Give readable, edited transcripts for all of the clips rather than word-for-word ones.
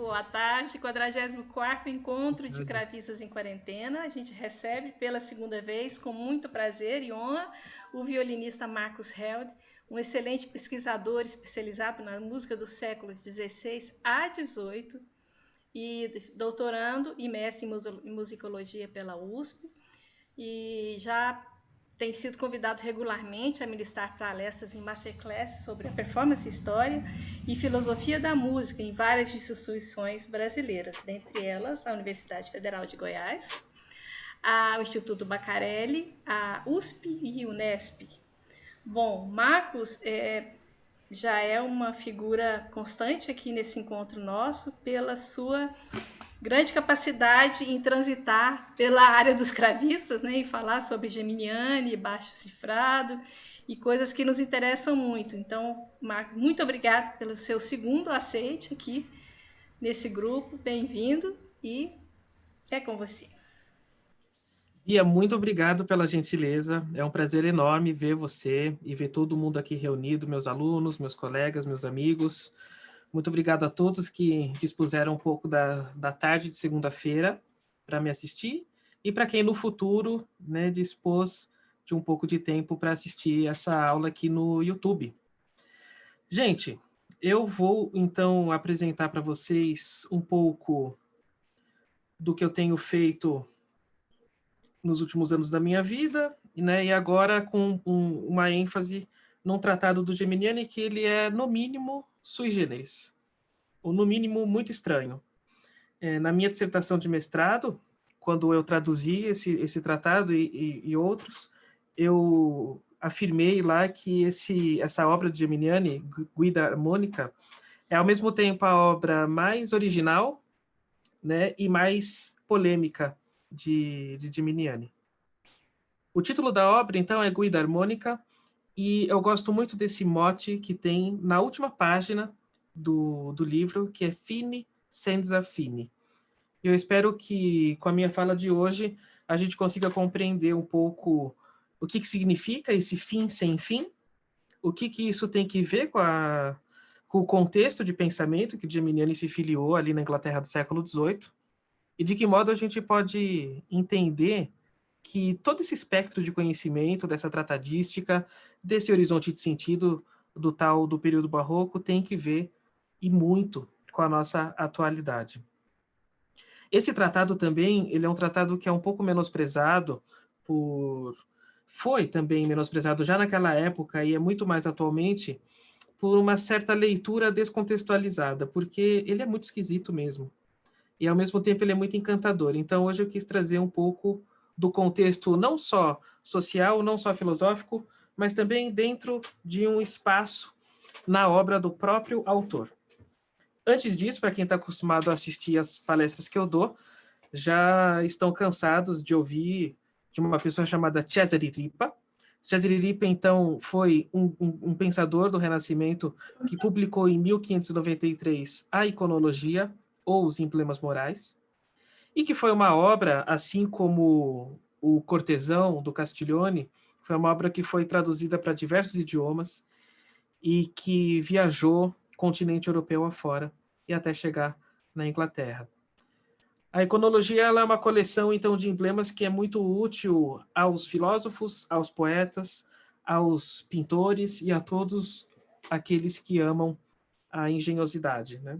Boa tarde, 44º Encontro de Cravistas em Quarentena. A gente recebe pela segunda vez, com muito prazer e honra, o violinista Marcus Held, um excelente pesquisador especializado na música do século XVI a XVIII e doutorando e mestre em musicologia pela USP. E já tem sido convidado regularmente a ministrar palestras em masterclasses sobre a performance, história e filosofia da música em várias instituições brasileiras, dentre elas a Universidade Federal de Goiás, o Instituto Bacarelli, a USP e Unesp. Bom, Marcos já é uma figura constante aqui nesse encontro nosso pela sua grande capacidade em transitar pela área dos cravistas, né, e falar sobre Geminiani, baixo cifrado e coisas que nos interessam muito. Então, Marcos, muito obrigado pelo seu segundo aceite aqui nesse grupo. Bem-vindo e é com você. Bia, muito obrigado pela gentileza. É um prazer enorme ver você e ver todo mundo aqui reunido, meus alunos, meus colegas, meus amigos. Muito obrigado a todos que dispuseram um pouco da tarde de segunda-feira para me assistir e para quem no futuro, né, dispôs de um pouco de tempo para assistir essa aula aqui no YouTube. Gente, eu vou então apresentar para vocês um pouco do que eu tenho feito nos últimos anos da minha vida, né, e agora com uma ênfase num tratado do Geminiani que ele é, no mínimo, sui generis, ou no mínimo, muito estranho. Na minha dissertação de mestrado, quando eu traduzi esse tratado e outros, eu afirmei lá que essa obra de Geminiani, Guida Harmônica, é ao mesmo tempo a obra mais original, né, e mais polêmica de Geminiani. O título da obra, então, é Guida Harmônica, e eu gosto muito desse mote que tem na última página do livro, que é Fine senza fine. Eu espero que, com a minha fala de hoje, a gente consiga compreender um pouco o que significa esse fim sem fim, o que isso tem que ver com o contexto de pensamento que Geminiani se filiou ali na Inglaterra do século XVIII, e de que modo a gente pode entender que todo esse espectro de conhecimento, dessa tratadística, desse horizonte de sentido do período barroco tem que ver, e muito, com a nossa atualidade. Esse tratado também, ele é um tratado que é um pouco menosprezado foi também menosprezado já naquela época e é muito mais atualmente por uma certa leitura descontextualizada, porque ele é muito esquisito mesmo. E ao mesmo tempo ele é muito encantador. Então hoje eu quis trazer um pouco do contexto não só social, não só filosófico, mas também dentro de um espaço na obra do próprio autor. Antes disso, para quem está acostumado a assistir as palestras que eu dou, já estão cansados de ouvir de uma pessoa chamada Cesare Ripa. Cesare Ripa, então, foi um pensador do Renascimento que publicou em 1593 a Iconologia, ou os Emblemas Morais, e que foi uma obra, assim como o Cortesão, do Castiglione, foi uma obra que foi traduzida para diversos idiomas e que viajou continente europeu afora e até chegar na Inglaterra. A iconologia ela é uma coleção, então, de emblemas que é muito útil aos filósofos, aos poetas, aos pintores e a todos aqueles que amam a engenhosidade, né?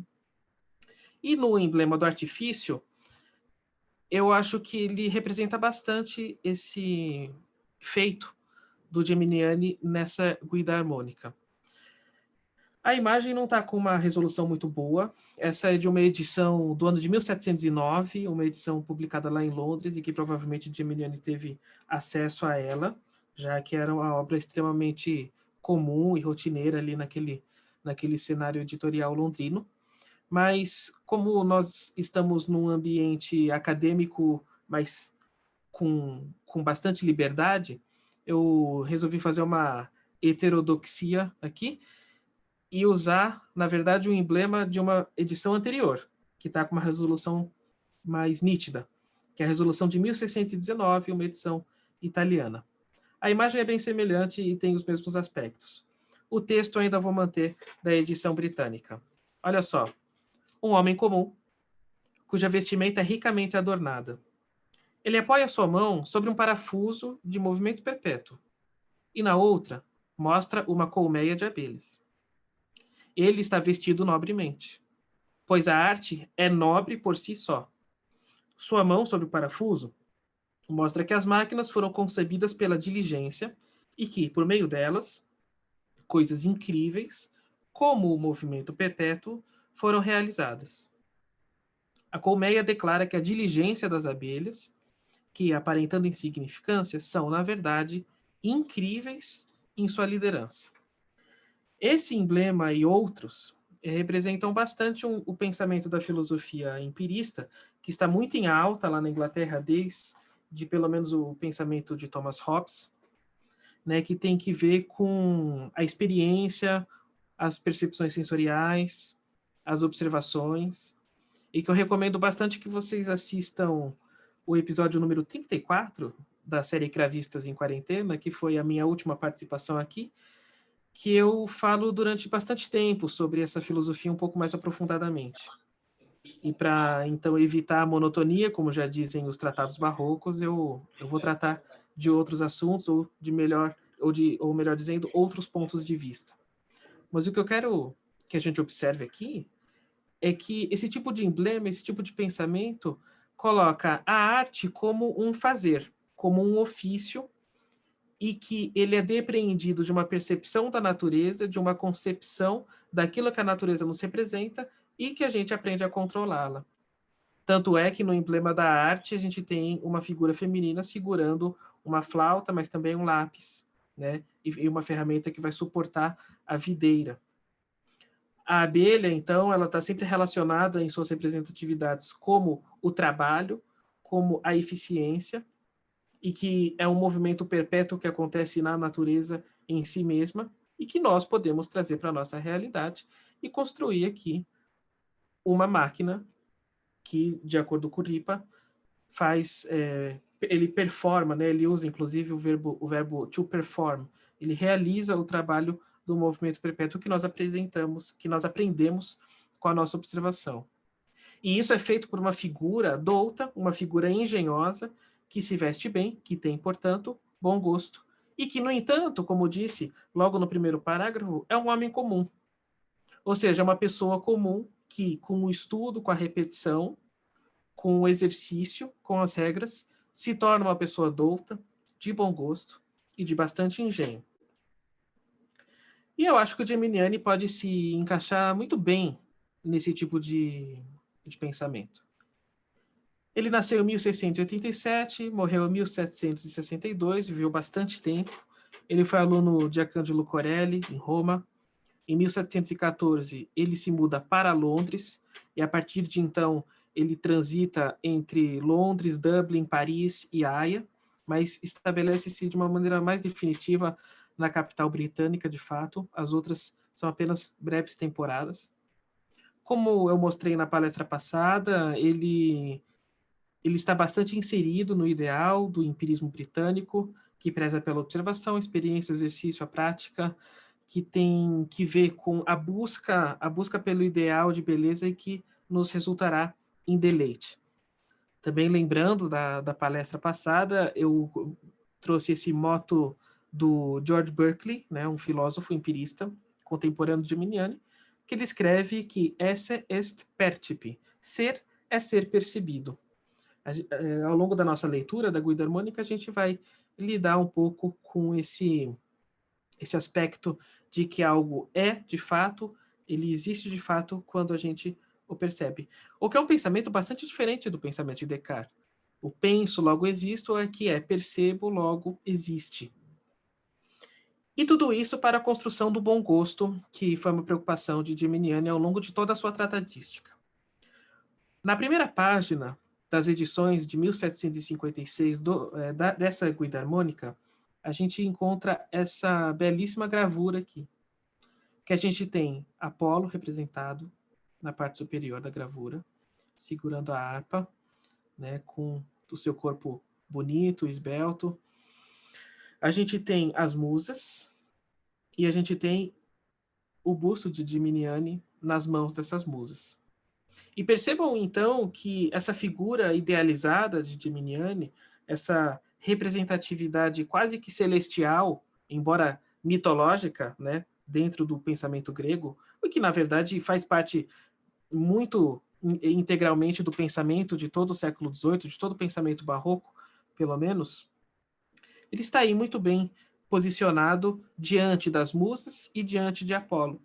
E no emblema do artifício, eu acho que ele representa bastante esse feito do Geminiani nessa guida harmônica. A imagem não está com uma resolução muito boa. Essa é de uma edição do ano de 1709, uma edição publicada lá em Londres e que provavelmente Geminiani teve acesso a ela, já que era uma obra extremamente comum e rotineira ali naquele cenário editorial londrino. Mas como nós estamos num ambiente acadêmico, mas com bastante liberdade, eu resolvi fazer uma heterodoxia aqui e usar, na verdade, o emblema de uma edição anterior, que está com uma resolução mais nítida, que é a resolução de 1619, uma edição italiana. A imagem é bem semelhante e tem os mesmos aspectos. O texto ainda vou manter da edição britânica. Olha só. um homem comum, cuja vestimenta é ricamente adornada. Ele apoia sua mão sobre um parafuso de movimento perpétuo, e na outra mostra uma colmeia de abelhas. Ele está vestido nobremente, pois a arte é nobre por si só. Sua mão sobre o parafuso mostra que as máquinas foram concebidas pela diligência e que, por meio delas, coisas incríveis, como o movimento perpétuo, foram realizadas. A colmeia declara que a diligência das abelhas, que, aparentando insignificância, são, na verdade, incríveis em sua liderança. Esse emblema e outros representam bastante o pensamento da filosofia empirista, que está muito em alta lá na Inglaterra desde pelo menos o pensamento de Thomas Hobbes, né, que tem que ver com a experiência, as percepções sensoriais, as observações, e que eu recomendo bastante que vocês assistam o episódio número 34 da série Cravistas em Quarentena, que foi a minha última participação aqui, que eu falo durante bastante tempo sobre essa filosofia um pouco mais aprofundadamente. E para, então, evitar a monotonia, como já dizem os tratados barrocos, eu vou tratar de outros assuntos, ou melhor dizendo, outros pontos de vista. Mas o que eu quero que a gente observe aqui é que esse tipo de emblema, esse tipo de pensamento, coloca a arte como um fazer, como um ofício, e que ele é depreendido de uma percepção da natureza, de uma concepção daquilo que a natureza nos representa e que a gente aprende a controlá-la. Tanto é que no emblema da arte a gente tem uma figura feminina segurando uma flauta, mas também um lápis, né? E uma ferramenta que vai suportar a videira. A abelha, então, ela está sempre relacionada em suas representatividades como o trabalho, como a eficiência, e que é um movimento perpétuo que acontece na natureza em si mesma e que nós podemos trazer para a nossa realidade e construir aqui uma máquina que, de acordo com o Ripa, ele performa, né? Ele usa inclusive o verbo to perform, ele realiza o trabalho do movimento perpétuo que nós aprendemos com a nossa observação. E isso é feito por uma figura douta, uma figura engenhosa, que se veste bem, que tem, portanto, bom gosto. E que, no entanto, como disse logo no primeiro parágrafo, é um homem comum. Ou seja, é uma pessoa comum que, com o estudo, com a repetição, com o exercício, com as regras, se torna uma pessoa douta, de bom gosto e de bastante engenho. E eu acho que o Geminiani pode se encaixar muito bem nesse tipo de pensamento. Ele nasceu em 1687, morreu em 1762, viveu bastante tempo. Ele foi aluno de Arcangelo Corelli, em Roma. Em 1714, ele se muda para Londres, e a partir de então, ele transita entre Londres, Dublin, Paris e Haia, mas estabelece-se de uma maneira mais definitiva na capital britânica, de fato. As outras são apenas breves temporadas. Como eu mostrei na palestra passada, ele está bastante inserido no ideal do empirismo britânico, que preza pela observação, a experiência, o exercício, a prática, que tem que ver com a busca pelo ideal de beleza e que nos resultará em deleite. Também lembrando da palestra passada, eu trouxe esse moto do George Berkeley, né, um filósofo empirista contemporâneo de Geminiani, que ele escreve que esse est percipi, ser é ser percebido. Ao longo da nossa leitura da Guida Harmônica, a gente vai lidar um pouco com esse aspecto de que algo é, de fato, ele existe de fato quando a gente o percebe. O que é um pensamento bastante diferente do pensamento de Descartes. O penso, logo existo, é que percebo, logo existe. E tudo isso para a construção do bom gosto, que foi uma preocupação de Geminiani ao longo de toda a sua tratadística. Na primeira página das edições de 1756 dessa Guida Harmônica, a gente encontra essa belíssima gravura aqui, que a gente tem Apolo representado na parte superior da gravura, segurando a harpa, né, com o seu corpo bonito, esbelto. A gente tem as musas e a gente tem o busto de Geminiani nas mãos dessas musas. E percebam, então, que essa figura idealizada de Geminiani, essa representatividade quase que celestial, embora mitológica, né, dentro do pensamento grego, o que, na verdade, faz parte muito integralmente do pensamento de todo o século XVIII, de todo o pensamento barroco, pelo menos, ele está aí muito bem posicionado diante das musas e diante de Apolo.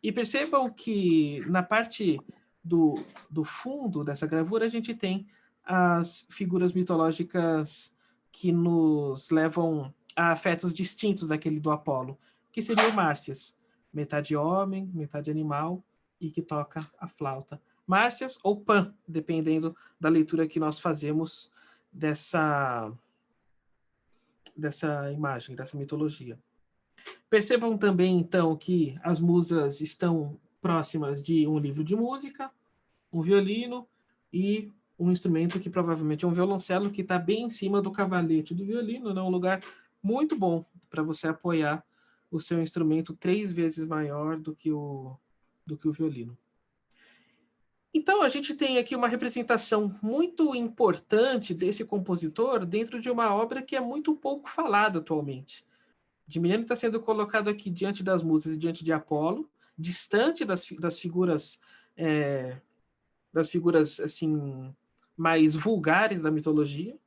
E percebam que na parte do fundo dessa gravura a gente tem as figuras mitológicas que nos levam a afetos distintos daquele do Apolo, que seria o Márcias, metade homem, metade animal, e que toca a flauta. Márcias ou Pan, dependendo da leitura que nós fazemos dessa imagem, dessa mitologia. Percebam também, então, que as musas estão próximas de um livro de música, um violino e um instrumento que provavelmente é um violoncelo, que está bem em cima do cavalete do violino, né? Um lugar muito bom para você apoiar o seu instrumento 3 vezes maior do que o violino. Então, a gente tem aqui uma representação muito importante desse compositor dentro de uma obra que é muito pouco falada atualmente. Geminiani está sendo colocado aqui diante das musas e diante de Apolo, distante das figuras assim mais vulgares da mitologia,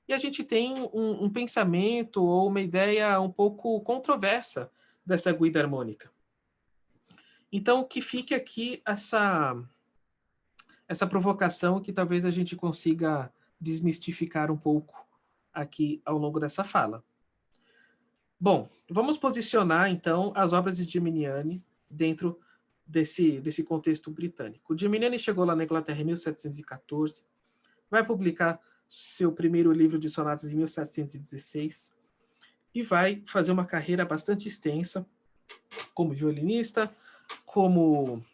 e a gente tem um pensamento ou uma ideia um pouco controversa dessa guida harmônica. Então, que fique aqui essa provocação que talvez a gente consiga desmistificar um pouco aqui ao longo dessa fala. Bom, vamos posicionar, então, as obras de Geminiani dentro desse contexto britânico. O Geminiani chegou lá na Inglaterra em 1714, vai publicar seu primeiro livro de sonatas em 1716 e vai fazer uma carreira bastante extensa como violinista, como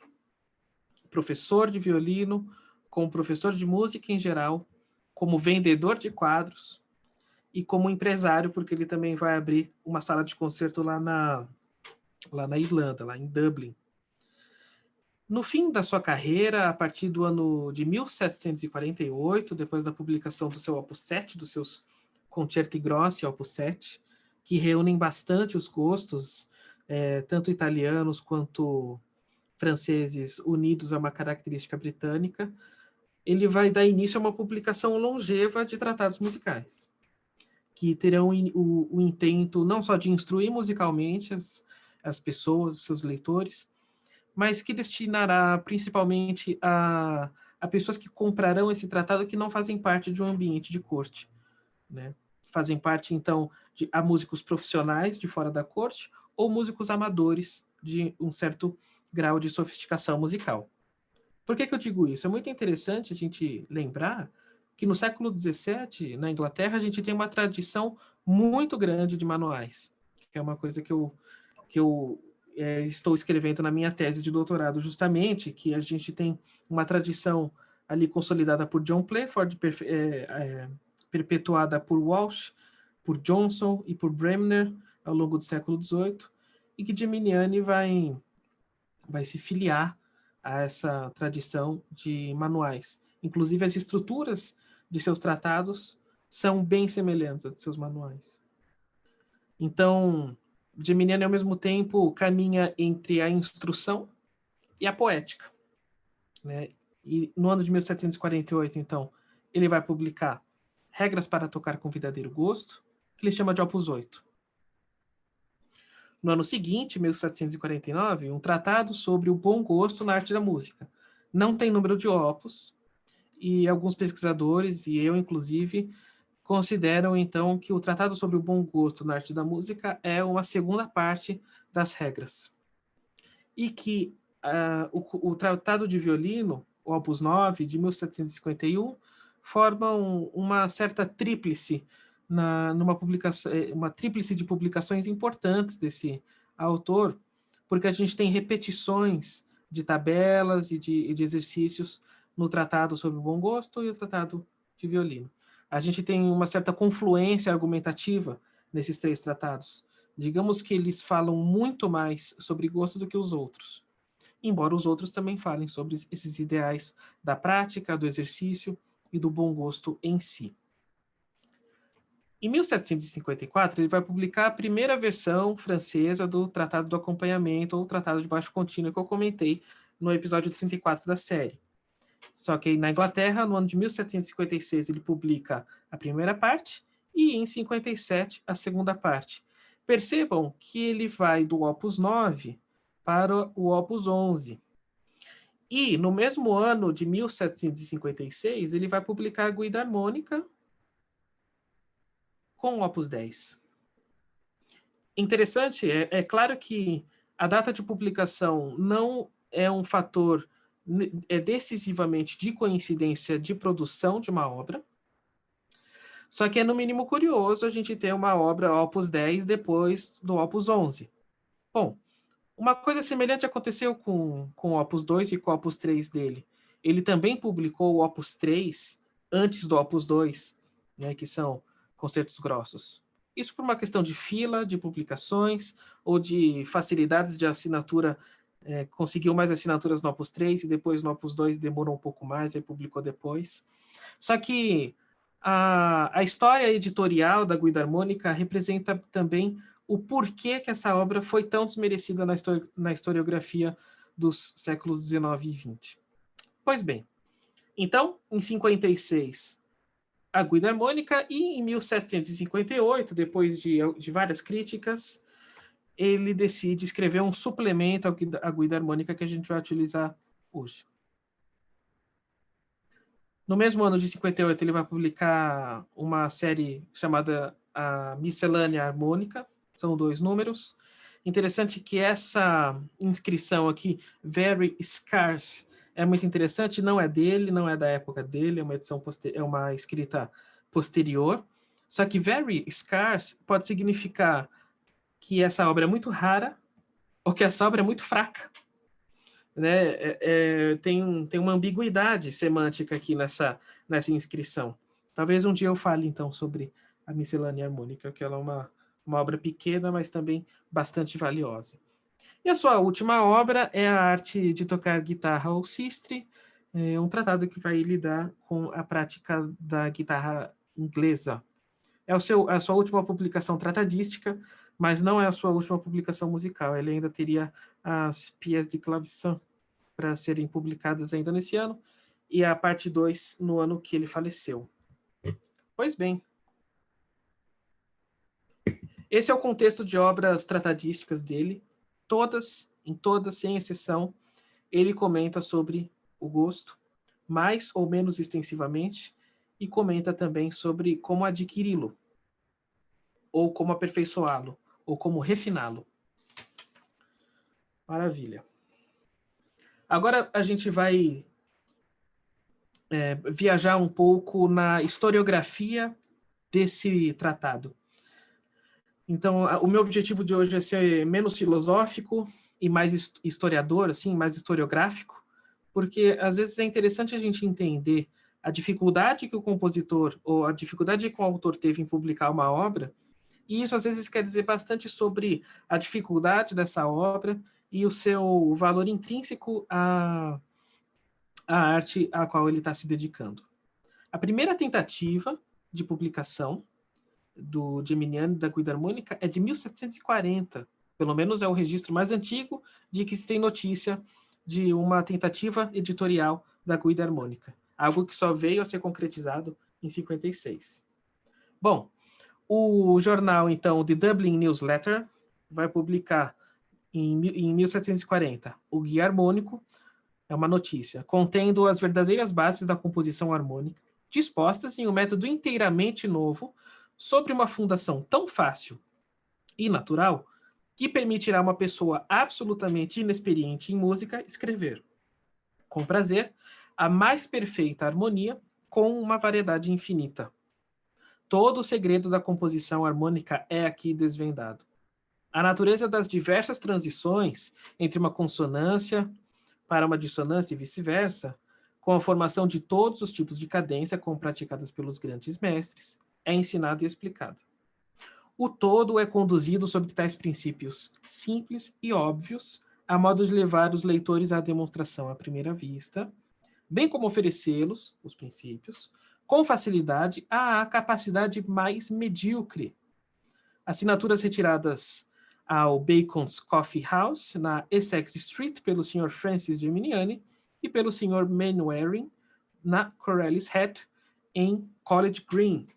professor de violino, como professor de música em geral, como vendedor de quadros e como empresário, porque ele também vai abrir uma sala de concerto lá na Irlanda, lá em Dublin. No fim da sua carreira, a partir do ano de 1748, depois da publicação do seu Opus 7, dos seus Concerti Grossi Opus 7, que reúnem bastante os gostos, tanto italianos quanto franceses, unidos a uma característica britânica, ele vai dar início a uma publicação longeva de tratados musicais, que terão o intento não só de instruir musicalmente as pessoas, seus leitores, mas que destinará principalmente a pessoas que comprarão esse tratado que não fazem parte de um ambiente de corte, né? Fazem parte, então, a músicos profissionais de fora da corte ou músicos amadores de um certo grau de sofisticação musical. Por que eu digo isso? É muito interessante a gente lembrar que no século XVII, na Inglaterra, a gente tem uma tradição muito grande de manuais, que é uma coisa que eu estou escrevendo na minha tese de doutorado, justamente, que a gente tem uma tradição ali consolidada por John Playford, perpetuada por Walsh, por Johnson e por Bremner ao longo do século XVIII, e que Geminiani vai se filiar a essa tradição de manuais. Inclusive, as estruturas de seus tratados são bem semelhantes às de seus manuais. Então, Geminiani, ao mesmo tempo, caminha entre a instrução e a poética, né? E no ano de 1748, então, ele vai publicar Regras para Tocar com Verdadeiro Gosto, que ele chama de Opus 8. No ano seguinte, 1749, um tratado sobre o bom gosto na arte da música. Não tem número de opus, e alguns pesquisadores, e eu inclusive, consideram então que o tratado sobre o bom gosto na arte da música é uma segunda parte das regras. E que o tratado de violino, o Opus 9, de 1751, formam uma certa tríplice numa publicação, uma tríplice de publicações importantes desse autor, porque a gente tem repetições de tabelas e de exercícios no Tratado sobre o Bom Gosto e o Tratado de Violino. A gente tem uma certa confluência argumentativa nesses 3 tratados. Digamos que eles falam muito mais sobre gosto do que os outros. embora os outros também falem sobre esses ideais da prática, do exercício e do bom gosto em si. Em 1754, ele vai publicar a primeira versão francesa do Tratado do Acompanhamento, ou Tratado de Baixo Contínuo, que eu comentei no episódio 34 da série. Só que na Inglaterra, no ano de 1756, ele publica a primeira parte e, em 57, a segunda parte. Percebam que ele vai do Opus 9 para o Opus 11. E, no mesmo ano de 1756, ele vai publicar a Guida Harmônica com o Opus 10. Interessante, é claro que a data de publicação não é um fator decisivamente de coincidência de produção de uma obra, só que é no mínimo curioso a gente ter uma obra Opus 10 depois do Opus 11. Bom, uma coisa semelhante aconteceu com o Opus 2 e com o Opus 3 dele. Ele também publicou o Opus 3 antes do Opus 2, né, que são concertos grossos. Isso por uma questão de fila de publicações ou de facilidades de assinatura. Conseguiu mais assinaturas no Opus 3 e depois no Opus 2 demorou um pouco mais, aí publicou depois. Só que a história editorial da Guida Harmônica representa também o porquê que essa obra foi tão desmerecida na historiografia dos séculos 19 e 20. Pois bem, então, em 56, a Guida Harmônica, e em 1758, depois de várias críticas, ele decide escrever um suplemento à Guida Harmônica que a gente vai utilizar hoje. No mesmo ano de 58, ele vai publicar uma série chamada a Miscelânea Harmônica, são 2 números. Interessante que essa inscrição aqui, very scarce, é muito interessante, não é dele, não é da época dele, é uma escrita posterior. Só que very scarce pode significar que essa obra é muito rara ou que essa obra é muito fraca. Né? Tem uma ambiguidade semântica aqui nessa inscrição. Talvez um dia eu fale, então, sobre a Miscelânea Harmônica, que ela é uma obra pequena, mas também bastante valiosa. E a sua última obra é a Arte de Tocar Guitarra ou Sistre, tratado que vai lidar com a prática da guitarra inglesa. É a sua última publicação tratadística, mas não é a sua última publicação musical. Ele ainda teria as pièces de clavecin para serem publicadas ainda nesse ano, e a parte 2 no ano que ele faleceu. Pois bem, esse é o contexto de obras tratadísticas dele. Em todas, sem exceção, ele comenta sobre o gosto, mais ou menos extensivamente, e comenta também sobre como adquiri-lo, ou como aperfeiçoá-lo, ou como refiná-lo. Maravilha. Agora a gente vai viajar um pouco na historiografia desse tratado. Então, o meu objetivo de hoje é ser menos filosófico e mais historiador, assim, mais historiográfico, porque às vezes é interessante a gente entender a dificuldade que o compositor ou a dificuldade que o autor teve em publicar uma obra, e isso às vezes quer dizer bastante sobre a dificuldade dessa obra e o seu valor intrínseco à arte à qual ele está se dedicando. A primeira tentativa de publicação do Geminiani da Guida Harmônica é de 1740. Pelo menos é o registro mais antigo de que se tem notícia de uma tentativa editorial da Guida Harmônica. Algo que só veio a ser concretizado em 56. Bom, o jornal, então, The Dublin Newsletter vai publicar em 1740 o Guia Harmônico, é uma notícia, contendo as verdadeiras bases da composição harmônica, dispostas em um método inteiramente novo, sobre uma fundação tão fácil e natural que permitirá a uma pessoa absolutamente inexperiente em música escrever, com prazer, a mais perfeita harmonia com uma variedade infinita. Todo o segredo da composição harmônica é aqui desvendado. A natureza das diversas transições entre uma consonância para uma dissonância e vice-versa, com a formação de todos os tipos de cadência como praticadas pelos grandes mestres, é ensinado e explicado. O todo é conduzido sobre tais princípios simples e óbvios, a modo de levar os leitores à demonstração à primeira vista, bem como oferecê-los, os princípios, com facilidade à capacidade mais medíocre. Assinaturas retiradas ao Bacon's Coffee House, na Essex Street, pelo Sr. Francis Geminiani e pelo Sr. Mainwaring, na Corellis Head, em College Green.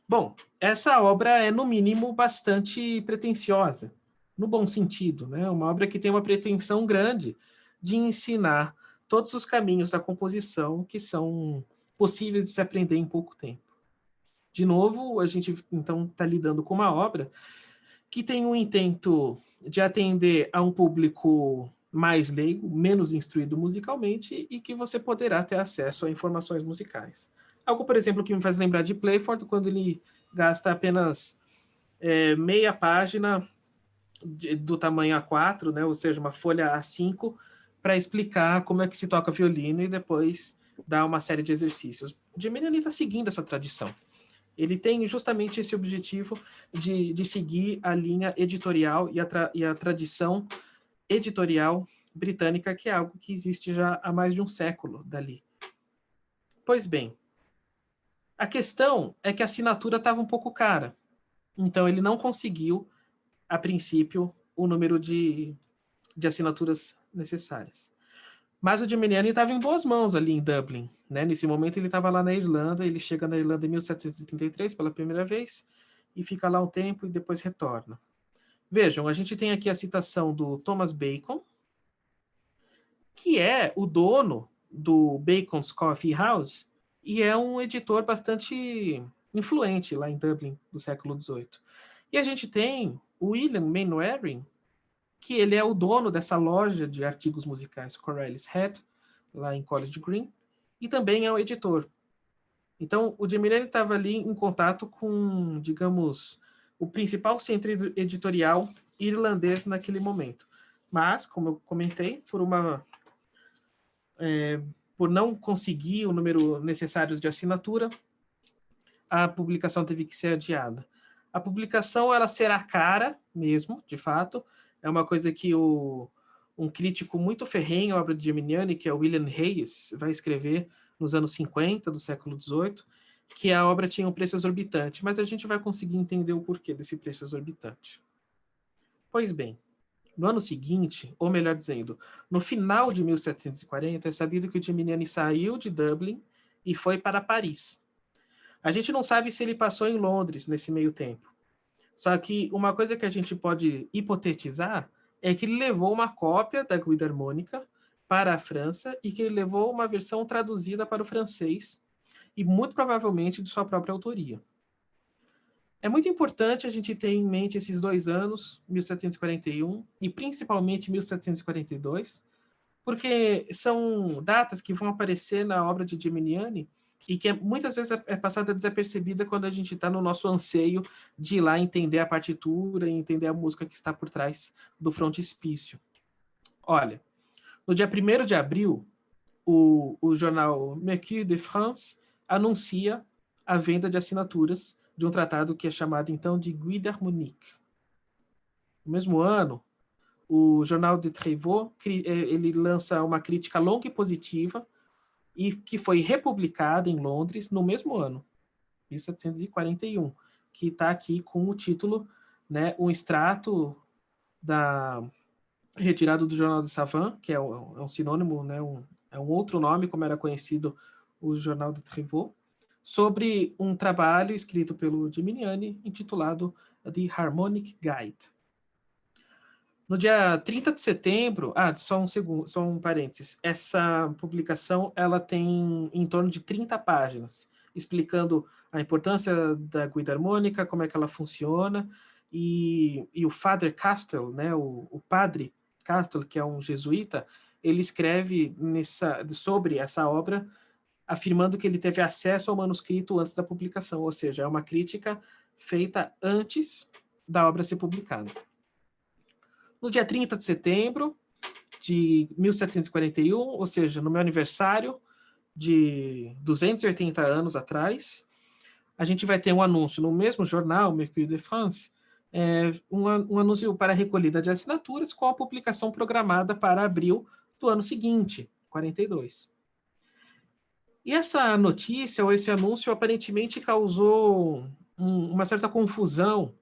Bom, essa obra é, no mínimo, bastante pretensiosa, no bom sentido, né? Uma obra que tem uma pretensão grande de ensinar todos os caminhos da composição que são possíveis de se aprender em pouco tempo. De novo, a gente, então, está lidando com uma obra que tem um intento de atender a um público mais leigo, menos instruído musicalmente, e que você poderá ter acesso a informações musicais. Algo, por exemplo, que me faz lembrar de Playford, quando ele gasta apenas meia página do tamanho A4, né, ou seja, uma folha A5, para explicar como é que se toca violino e depois dar uma série de exercícios. Geminiani está seguindo essa tradição. Ele tem justamente esse objetivo de seguir a linha editorial e a tradição editorial britânica, que é algo que existe já há mais de um século dali. Pois bem, a questão é que a assinatura estava um pouco cara. Então, ele não conseguiu, a princípio, o número de assinaturas necessárias. Mas o Geminiani estava em boas mãos ali em Dublin, né? Nesse momento ele estava lá na Irlanda, ele chega na Irlanda em 1733 pela primeira vez e fica lá um tempo e depois retorna. Vejam, a gente tem aqui a citação do Thomas Bacon, que é o dono do Bacon's Coffee House e é um editor bastante influente lá em Dublin do século XVIII. E a gente tem o William Mainwaring, que ele é o dono dessa loja de artigos musicais Corellis Head, lá em College Green, e também é o editor. Então, o Geminiani estava ali em contato com, digamos, o principal centro editorial irlandês naquele momento. Mas, como eu comentei, por não conseguir o número necessário de assinatura, a publicação teve que ser adiada. A publicação ela será cara mesmo, de fato. É uma coisa que um crítico muito ferrenho à obra de Geminiani, que é o William Hayes, vai escrever nos anos 50 do século XVIII, que a obra tinha um preço exorbitante, mas a gente vai conseguir entender o porquê desse preço exorbitante. Pois bem, no ano seguinte, ou melhor dizendo, no final de 1740, é sabido que o Geminiani saiu de Dublin e foi para Paris. A gente não sabe se ele passou em Londres nesse meio tempo. Só que uma coisa que a gente pode hipotetizar é que ele levou uma cópia da Guida Harmônica para a França e que ele levou uma versão traduzida para o francês e muito provavelmente de sua própria autoria. É muito importante a gente ter em mente esses 2 anos, 1741 e principalmente 1742, porque são datas que vão aparecer na obra de Geminiani e que muitas vezes é passada desapercebida quando a gente está no nosso anseio de ir lá entender a partitura e entender a música que está por trás do frontispício. Olha, no dia 1º de abril, o jornal Mercure de France anuncia a venda de assinaturas de um tratado que é chamado, então, de Guide Harmonique. No mesmo ano, o jornal de Trevaux, ele lança uma crítica longa e positiva e que foi republicada em Londres no mesmo ano, 1741, que está aqui com o título, né, um extrato retirado do Jornal de Savant, que é um sinônimo, né, é um outro nome, como era conhecido o Jornal de Trevaux, sobre um trabalho escrito pelo Geminiani, intitulado The Harmonic Guide. No dia 30 de setembro, só um parênteses, essa publicação ela tem em torno de 30 páginas, explicando a importância da guida harmônica, como é que ela funciona, e o Father Castell, né, o padre Castell, que é um jesuíta, ele escreve sobre essa obra, afirmando que ele teve acesso ao manuscrito antes da publicação, ou seja, é uma crítica feita antes da obra ser publicada. No dia 30 de setembro de 1741, ou seja, no meu aniversário de 280 anos atrás, a gente vai ter um anúncio no mesmo jornal, Mercure de France, um anúncio para a recolhida de assinaturas com a publicação programada para abril do ano seguinte, 42. E essa notícia, ou esse anúncio, aparentemente causou uma certa confusão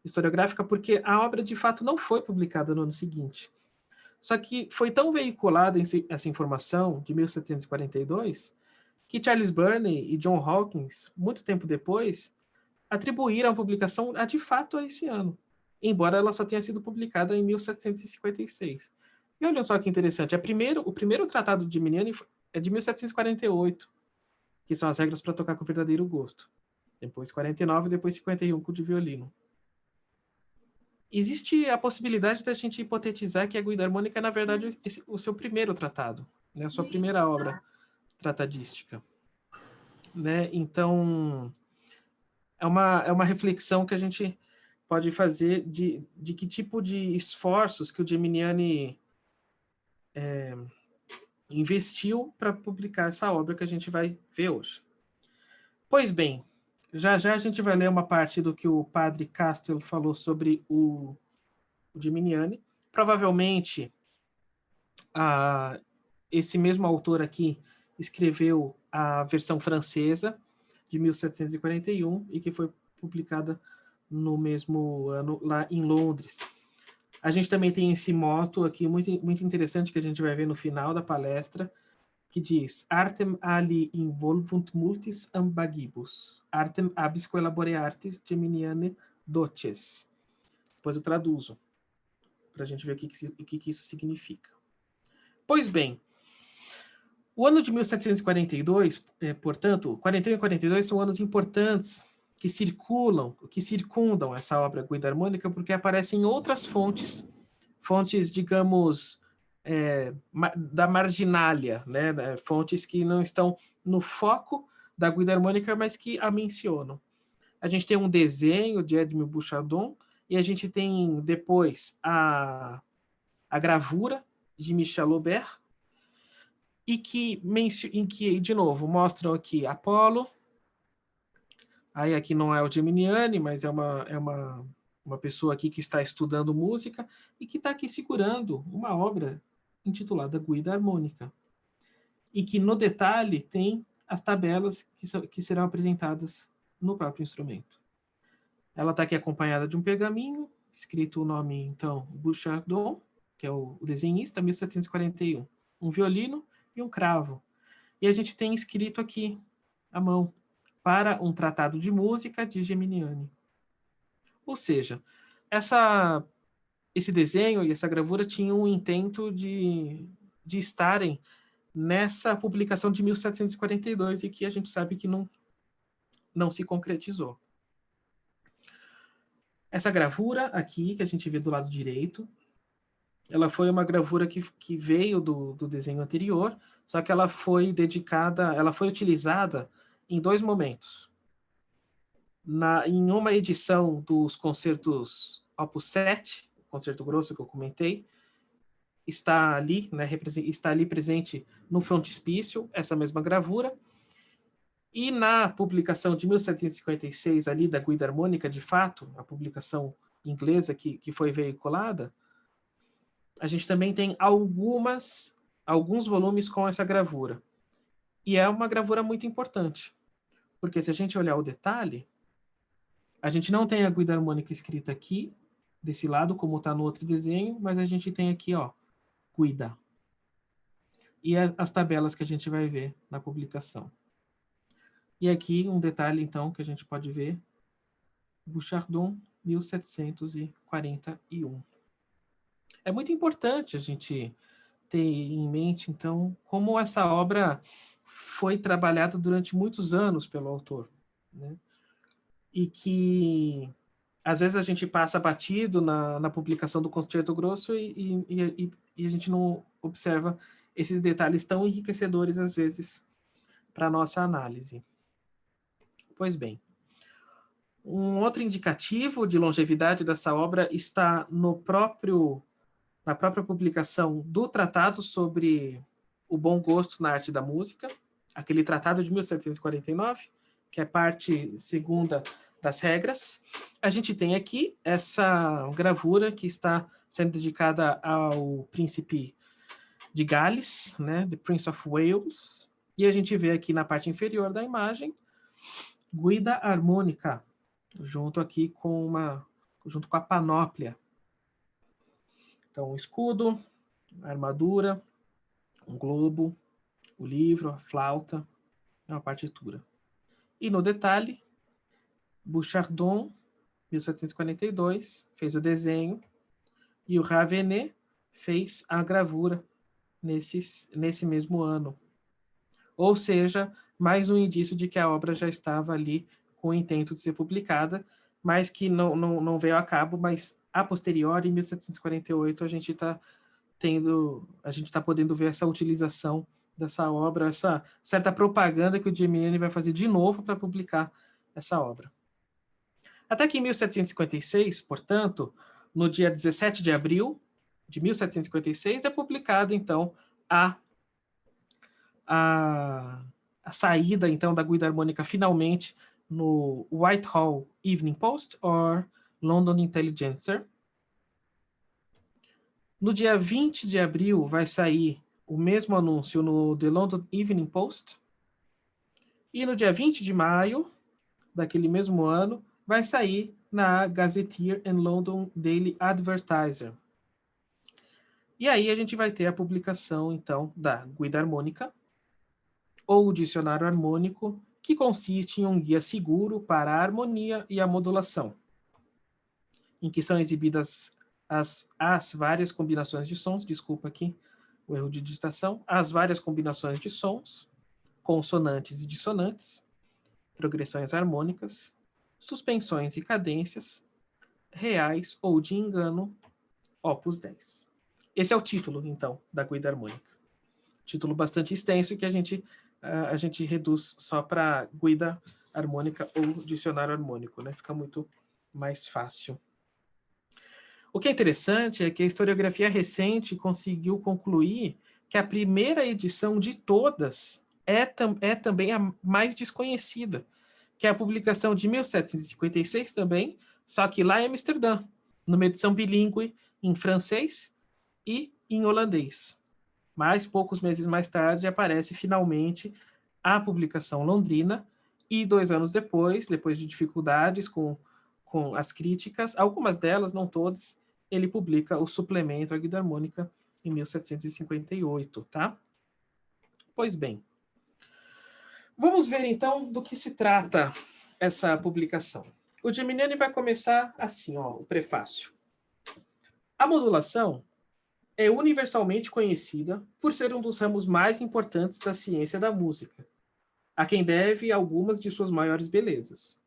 historiográfica, porque a obra, de fato, não foi publicada no ano seguinte. Só que foi tão veiculada essa informação, de 1742, que Charles Burney e John Hawkins, muito tempo depois, atribuíram a publicação de fato a esse ano, embora ela só tenha sido publicada em 1756. E olha só que interessante, o primeiro tratado de Geminiani é de 1748, que são as regras para tocar com verdadeiro gosto. Depois 49, depois 51 com o de violino. Existe a possibilidade da gente hipotetizar que a Guida Harmônica é, na verdade, o seu primeiro tratado, né? A sua primeira obra tratadística. Né? Então, é uma reflexão que a gente pode fazer de que tipo de esforços que o Geminiani investiu para publicar essa obra que a gente vai ver hoje. Pois bem, já a gente vai ler uma parte do que o padre Castell falou sobre o Geminiani. Provavelmente, esse mesmo autor aqui escreveu a versão francesa de 1741 e que foi publicada no mesmo ano lá em Londres. A gente também tem esse motto aqui muito, muito interessante que a gente vai ver no final da palestra, que diz: Artem ali involvunt multis ambagibus, artem abisque elabore artis Geminiane doces. Depois eu traduzo, para a gente ver o que isso significa. Pois bem, o ano de 1742, portanto, 41 e 42 são anos importantes que circundam essa obra Guida Harmônica, porque aparecem outras fontes, digamos, da marginália, né? Fontes que não estão no foco da Guida Harmônica, mas que a mencionam. A gente tem um desenho de Edmond Bouchardon, e a gente tem depois a gravura de Michel Aubert, e em que, de novo, mostram aqui Apolo. Aí aqui não é o Geminiani, mas é uma pessoa aqui que está estudando música e que está aqui segurando uma obra intitulada Guida Harmônica. E que, no detalhe, tem as tabelas que serão apresentadas no próprio instrumento. Ela está aqui acompanhada de um pergaminho, escrito o nome, então, Bouchardon, que é o desenhista, 1741. Um violino e um cravo. E a gente tem escrito aqui, à mão, para um tratado de música de Geminiani. Ou seja, esse desenho e essa gravura tinham o intento de estarem nessa publicação de 1742 e que a gente sabe que não se concretizou. Essa gravura aqui, que a gente vê do lado direito, ela foi uma gravura que veio do desenho anterior, só que ela foi utilizada em dois momentos. Em uma edição dos concertos Opus 7, o concerto grosso que eu comentei, está ali, né, está ali presente no frontispício essa mesma gravura. E na publicação de 1756, ali da Guida Harmônica, de fato, a publicação inglesa que foi veiculada, a gente também tem alguns volumes com essa gravura. E é uma gravura muito importante, porque se a gente olhar o detalhe, a gente não tem a Guida Harmônica escrita aqui, desse lado, como está no outro desenho, mas a gente tem aqui, ó, Guida. E as tabelas que a gente vai ver na publicação. E aqui um detalhe, então, que a gente pode ver, Bouchardon, 1741. É muito importante a gente ter em mente, então, como essa obra foi trabalhada durante muitos anos pelo autor, né? E que, às vezes, a gente passa batido na publicação do Concerto Grosso e a gente não observa esses detalhes tão enriquecedores, às vezes, para a nossa análise. Pois bem, um outro indicativo de longevidade dessa obra está na própria publicação do Tratado sobre o Bom Gosto na Arte da Música, aquele tratado de 1749, que é parte segunda das regras. A gente tem aqui essa gravura que está sendo dedicada ao príncipe de Gales, né, the Prince of Wales, e a gente vê aqui na parte inferior da imagem guida harmônica, junto com a panóplia. Então, o escudo, a armadura, um globo, o livro, a flauta, uma partitura. E no detalhe, Bouchardon, 1742, fez o desenho, e o Ravenet fez a gravura nesse mesmo ano. Ou seja, mais um indício de que a obra já estava ali com o intento de ser publicada, mas que não veio a cabo, mas a posteriori, em 1748, a gente está podendo ver essa utilização dessa obra, essa certa propaganda que o Geminiani vai fazer de novo para publicar essa obra. Até que em 1756, portanto, no dia 17 de abril de 1756, é publicada, então, a saída, então, da guida harmônica finalmente no Whitehall Evening Post or London Intelligencer. No dia 20 de abril vai sair o mesmo anúncio no The London Evening Post. E no dia 20 de maio daquele mesmo ano vai sair na Gazetteer and London Daily Advertiser. E aí a gente vai ter a publicação, então, da guida harmônica, ou o dicionário harmônico, que consiste em um guia seguro para a harmonia e a modulação, em que são exibidas as várias combinações de sons, desculpa aqui o erro de digitação, as várias combinações de sons, consonantes e dissonantes, progressões harmônicas, suspensões e cadências, reais ou de engano, opus 10. Esse é o título, então, da guida harmônica. Título bastante extenso que a gente reduz só para guida harmônica ou dicionário harmônico, né? Fica muito mais fácil. O que é interessante é que a historiografia recente conseguiu concluir que a primeira edição de todas é também a mais desconhecida, que é a publicação de 1756 também, só que lá em Amsterdã, numa edição bilíngue em francês e em holandês. Mas poucos meses mais tarde aparece finalmente a publicação londrina, e 2 anos depois de dificuldades com as críticas, algumas delas, não todas, ele publica o suplemento à guida harmônica em 1758, tá? Pois bem, vamos ver então do que se trata essa publicação. O Geminiani vai começar assim, ó, o prefácio. A modulação é universalmente conhecida por ser um dos ramos mais importantes da ciência da música, a quem deve algumas de suas maiores belezas,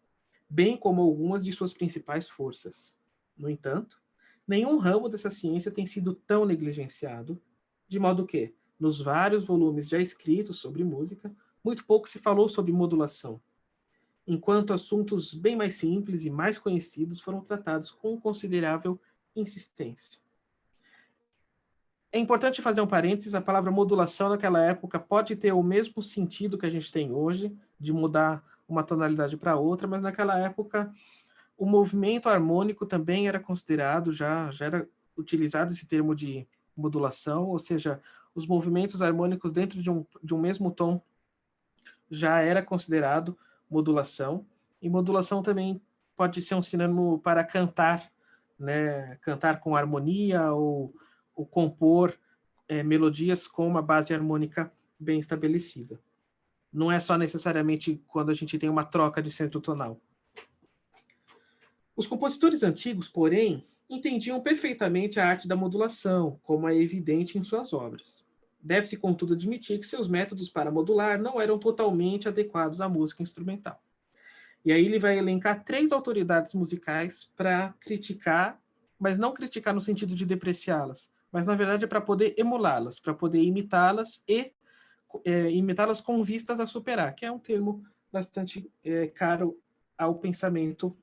bem como algumas de suas principais forças. No entanto, nenhum ramo dessa ciência tem sido tão negligenciado, de modo que, nos vários volumes já escritos sobre música, muito pouco se falou sobre modulação, enquanto assuntos bem mais simples e mais conhecidos foram tratados com considerável insistência. É importante fazer um parênteses, a palavra modulação naquela época pode ter o mesmo sentido que a gente tem hoje, de mudar uma tonalidade para outra, mas naquela época o movimento harmônico também era considerado, já era utilizado esse termo de modulação, ou seja, os movimentos harmônicos dentro de um mesmo tom já era considerado modulação, e modulação também pode ser um sinônimo para cantar, né? Cantar com harmonia ou compor melodias com uma base harmônica bem estabelecida. Não é só necessariamente quando a gente tem uma troca de centro tonal. Os compositores antigos, porém, entendiam perfeitamente a arte da modulação, como é evidente em suas obras. Deve-se, contudo, admitir que seus métodos para modular não eram totalmente adequados à música instrumental. E aí ele vai elencar 3 autoridades musicais para criticar, mas não criticar no sentido de depreciá-las, mas, na verdade, é para poder emulá-las, para poder imitá-las e imitá-las com vistas a superar, que é um termo bastante caro ao pensamento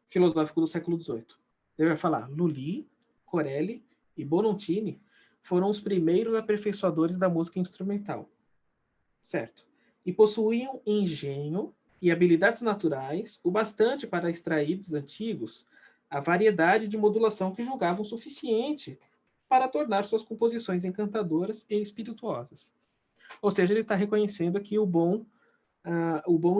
filosófico do século XVIII. Ele vai falar, Lully, Corelli e Bononcini foram os primeiros aperfeiçoadores da música instrumental, certo? E possuíam engenho e habilidades naturais o bastante para extrair dos antigos a variedade de modulação que julgavam suficiente para tornar suas composições encantadoras e espirituosas. Ou seja, ele está reconhecendo aqui o bom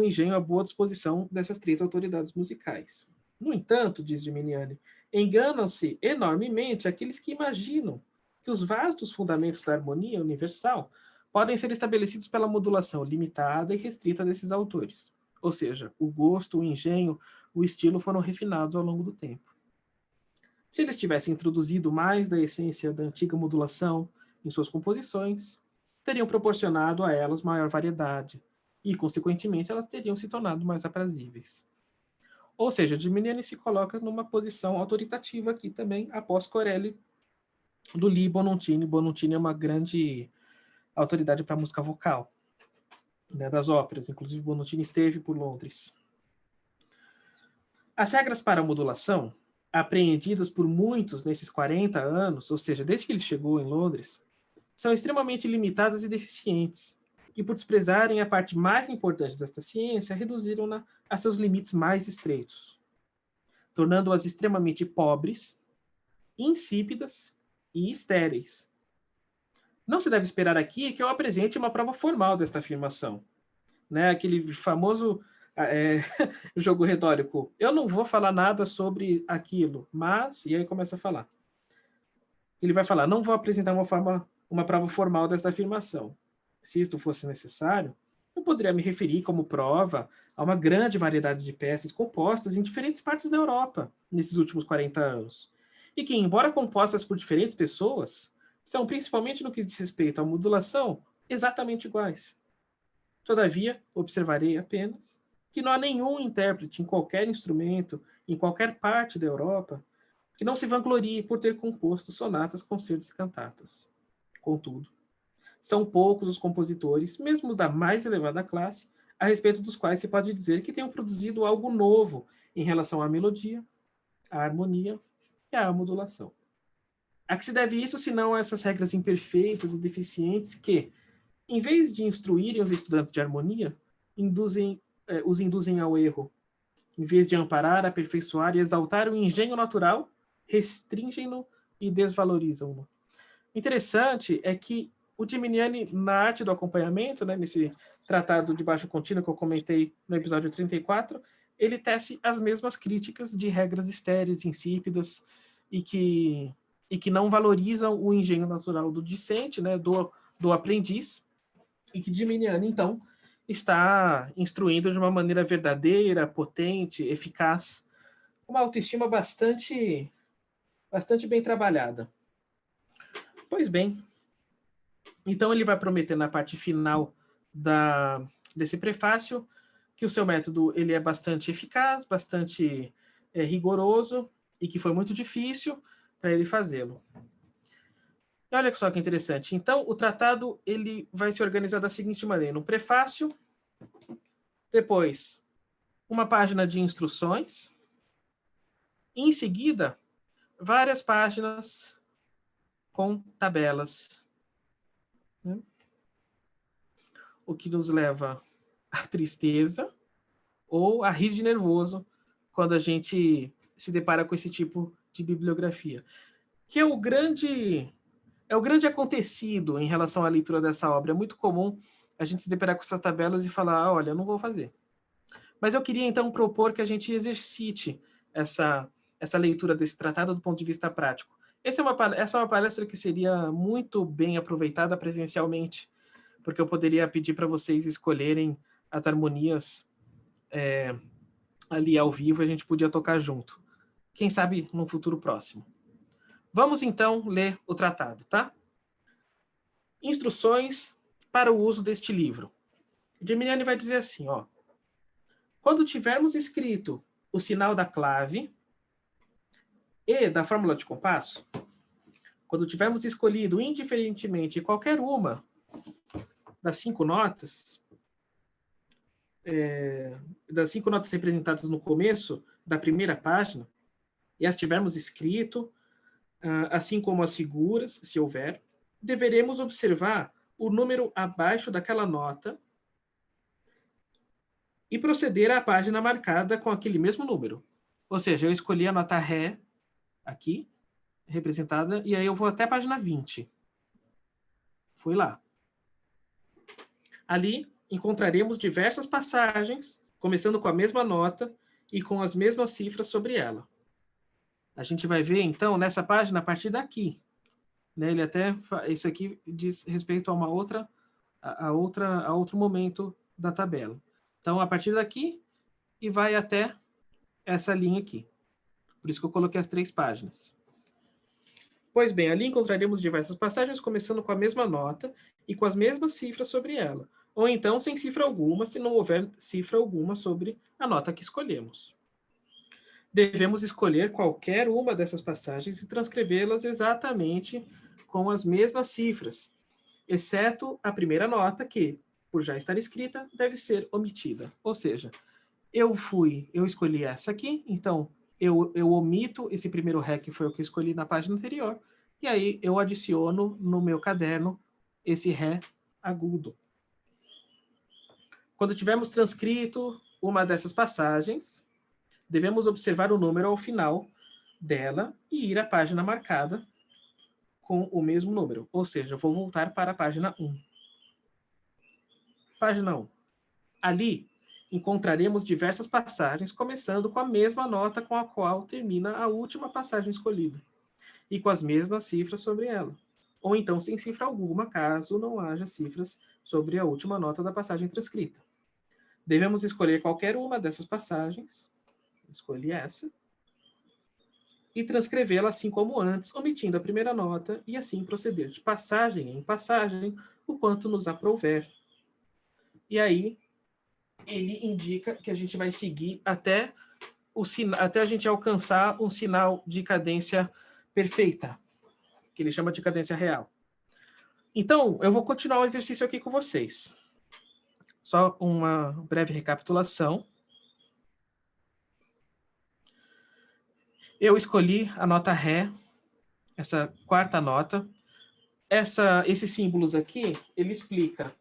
engenho, a boa disposição dessas três autoridades musicais. No entanto, diz Geminiani, enganam-se enormemente aqueles que imaginam que os vastos fundamentos da harmonia universal podem ser estabelecidos pela modulação limitada e restrita desses autores. Ou seja, o gosto, o engenho, o estilo foram refinados ao longo do tempo. Se eles tivessem introduzido mais da essência da antiga modulação em suas composições, teriam proporcionado a elas maior variedade e, consequentemente, elas teriam se tornado mais aprazíveis. Ou seja, Geminiani se coloca numa posição autoritativa aqui também, após Corelli, do Lee Bonontini. Bonontini é uma grande autoridade para música vocal, né, das óperas. Inclusive, Bonontini esteve por Londres. As regras para a modulação, apreendidas por muitos nesses 40 anos, ou seja, desde que ele chegou em Londres, são extremamente limitadas e deficientes, e por desprezarem a parte mais importante desta ciência, reduziram-na a seus limites mais estreitos, tornando-as extremamente pobres, insípidas e estéreis. Não se deve esperar aqui que eu apresente uma prova formal desta afirmação, né? Aquele famoso jogo retórico. Eu não vou falar nada sobre aquilo, mas... E aí começa a falar. Ele vai falar, não vou apresentar uma prova formal dessa afirmação. Se isto fosse necessário, eu poderia me referir como prova a uma grande variedade de peças compostas em diferentes partes da Europa nesses últimos 40 anos, e que, embora compostas por diferentes pessoas, são, principalmente no que diz respeito à modulação, exatamente iguais. Todavia, observarei apenas que não há nenhum intérprete em qualquer instrumento, em qualquer parte da Europa, que não se vanglorie por ter composto sonatas, concertos e cantatas. Contudo, são poucos os compositores, mesmo os da mais elevada classe, a respeito dos quais se pode dizer que tenham produzido algo novo em relação à melodia, à harmonia e à modulação. A que se deve isso, senão a essas regras imperfeitas e deficientes que, em vez de instruírem os estudantes de harmonia, os induzem ao erro. Em vez de amparar, aperfeiçoar e exaltar o engenho natural, restringem-no e desvalorizam-no. Interessante é que o Geminiani, na arte do acompanhamento, né, nesse tratado de baixo contínuo que eu comentei no episódio 34, ele tece as mesmas críticas de regras estéreis, insípidas, e que não valorizam o engenho natural do discente, né, do aprendiz, e que Geminiani, então, está instruindo de uma maneira verdadeira, potente, eficaz, uma autoestima bastante bem trabalhada. Pois bem, então ele vai prometer na parte final desse prefácio que o seu método ele é bastante eficaz, bastante rigoroso e que foi muito difícil para ele fazê-lo. E olha só que interessante. Então, o tratado ele vai se organizar da seguinte maneira: um prefácio, depois uma página de instruções, e em seguida várias páginas com tabelas, né? O que nos leva à tristeza ou a rir de nervoso quando a gente se depara com esse tipo de bibliografia, que é o grande acontecido em relação à leitura dessa obra. É muito comum a gente se deparar com essas tabelas e falar, olha, eu não vou fazer. Mas eu queria, então, propor que a gente exercite essa leitura desse tratado do ponto de vista prático. Essa é uma palestra que seria muito bem aproveitada presencialmente, porque eu poderia pedir para vocês escolherem as harmonias ali ao vivo e a gente podia tocar junto. Quem sabe no futuro próximo. Vamos, então, ler o tratado, tá? Instruções para o uso deste livro. Geminiani vai dizer assim, ó. Quando tivermos escrito o sinal da clave e da fórmula de compasso, quando tivermos escolhido indiferentemente qualquer uma das 5 notas, representadas no começo da primeira página, e as tivermos escrito, assim como as figuras, se houver, deveremos observar o número abaixo daquela nota e proceder à página marcada com aquele mesmo número. Ou seja, eu escolhi a nota Ré aqui, representada, e aí eu vou até a página 20. Fui lá. Ali encontraremos diversas passagens, começando com a mesma nota e com as mesmas cifras sobre ela. A gente vai ver, então, nessa página, a partir daqui. Né? Ele até, isso aqui diz respeito a uma outra, a outro momento da tabela. Então, a partir daqui e vai até essa linha aqui. Por isso que eu coloquei as 3 páginas. Pois bem, ali encontraremos diversas passagens, começando com a mesma nota e com as mesmas cifras sobre ela. Ou então, sem cifra alguma, se não houver cifra alguma sobre a nota que escolhemos. Devemos escolher qualquer uma dessas passagens e transcrevê-las exatamente com as mesmas cifras, exceto a primeira nota que, por já estar escrita, deve ser omitida. Ou seja, eu escolhi essa aqui, então eu omito esse primeiro Ré, que foi o que eu escolhi na página anterior, e aí eu adiciono no meu caderno esse Ré agudo. Quando tivermos transcrito uma dessas passagens, devemos observar o número ao final dela e ir à página marcada com o mesmo número. Ou seja, eu vou voltar para a página 1. Página 1. Ali, encontraremos diversas passagens, começando com a mesma nota com a qual termina a última passagem escolhida, e com as mesmas cifras sobre ela. Ou então sem cifra alguma, caso não haja cifras sobre a última nota da passagem transcrita. Devemos escolher qualquer uma dessas passagens, escolhi essa, e transcrevê-la assim como antes, omitindo a primeira nota, e assim proceder de passagem em passagem, o quanto nos aprouver. E aí, ele indica que a gente vai seguir até a gente alcançar um sinal de cadência perfeita, que ele chama de cadência real. Então, eu vou continuar o exercício aqui com vocês. Só uma breve recapitulação. Eu escolhi a nota Ré, essa quarta nota. Esses símbolos aqui, ele explica.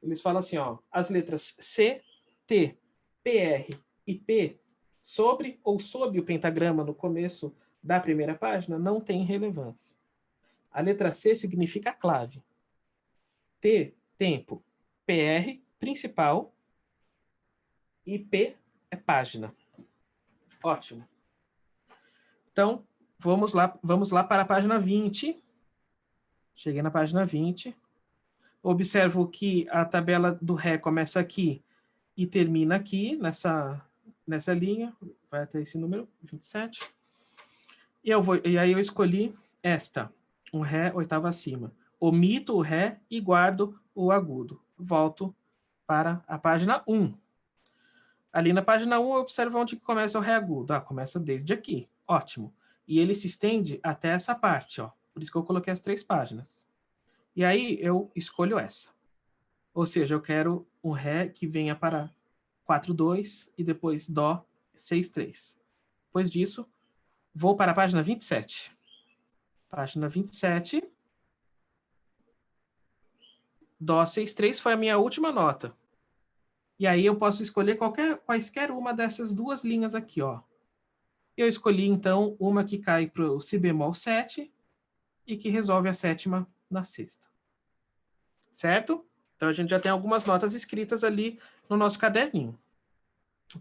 Eles falam assim, ó, as letras C, T, PR e P sobre ou sob o pentagrama no começo da primeira página não tem relevância. A letra C significa clave. T, tempo. PR, principal. E P é página. Ótimo. Então, vamos lá para a página 20. Cheguei na página 20. Observo que a tabela do Ré começa aqui e termina aqui, nessa linha. Vai até esse número, 27. E aí eu escolhi esta, um Ré oitava acima. Omito o Ré e guardo o agudo. Volto para a página 1. Ali na página 1 eu observo onde começa o Ré agudo. Começa desde aqui. Ótimo. E ele se estende até essa parte, ó. Por isso que eu coloquei as 3 páginas. E aí eu escolho essa. Ou seja, eu quero um Ré que venha para 4,2 e depois Dó 6,3. Depois disso, vou para a página 27. Página 27. Dó 6,3 foi a minha última nota. E aí eu posso escolher quaisquer uma dessas 2 linhas aqui, ó. Eu escolhi, então, uma que cai para o Si bemol 7 e que resolve a sétima na sexta. Certo? Então, a gente já tem algumas notas escritas ali no nosso caderninho.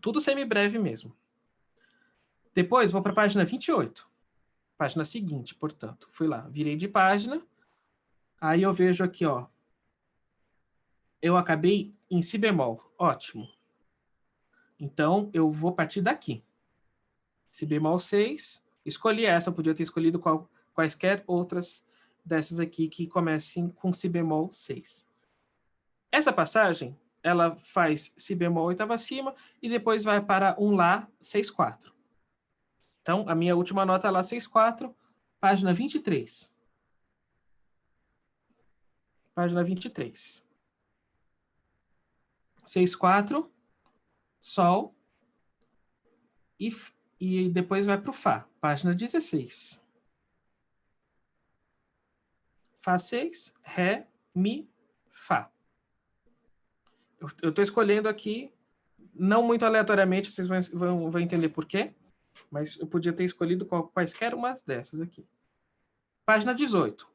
Tudo semibreve mesmo. Depois, vou para a página 28. Página seguinte, portanto. Fui lá, virei de página. Aí eu vejo aqui, ó. Eu acabei em Si bemol. Ótimo. Então, eu vou partir daqui. Si bemol 6. Escolhi essa, podia ter escolhido quaisquer outras dessas aqui que comecem com Si bemol 6. Essa passagem, ela faz Si bemol oitava acima e depois vai para um Lá 6,4. Então, a minha última nota é Lá 6,4, página 23. Página 23. 6,4, Sol, e depois vai para o Fá, página 16. Fá 6, Ré, Mi, Fá. Eu estou escolhendo aqui não muito aleatoriamente, vocês vão entender por quê, mas eu podia ter escolhido quaisquer umas dessas aqui. Página 18.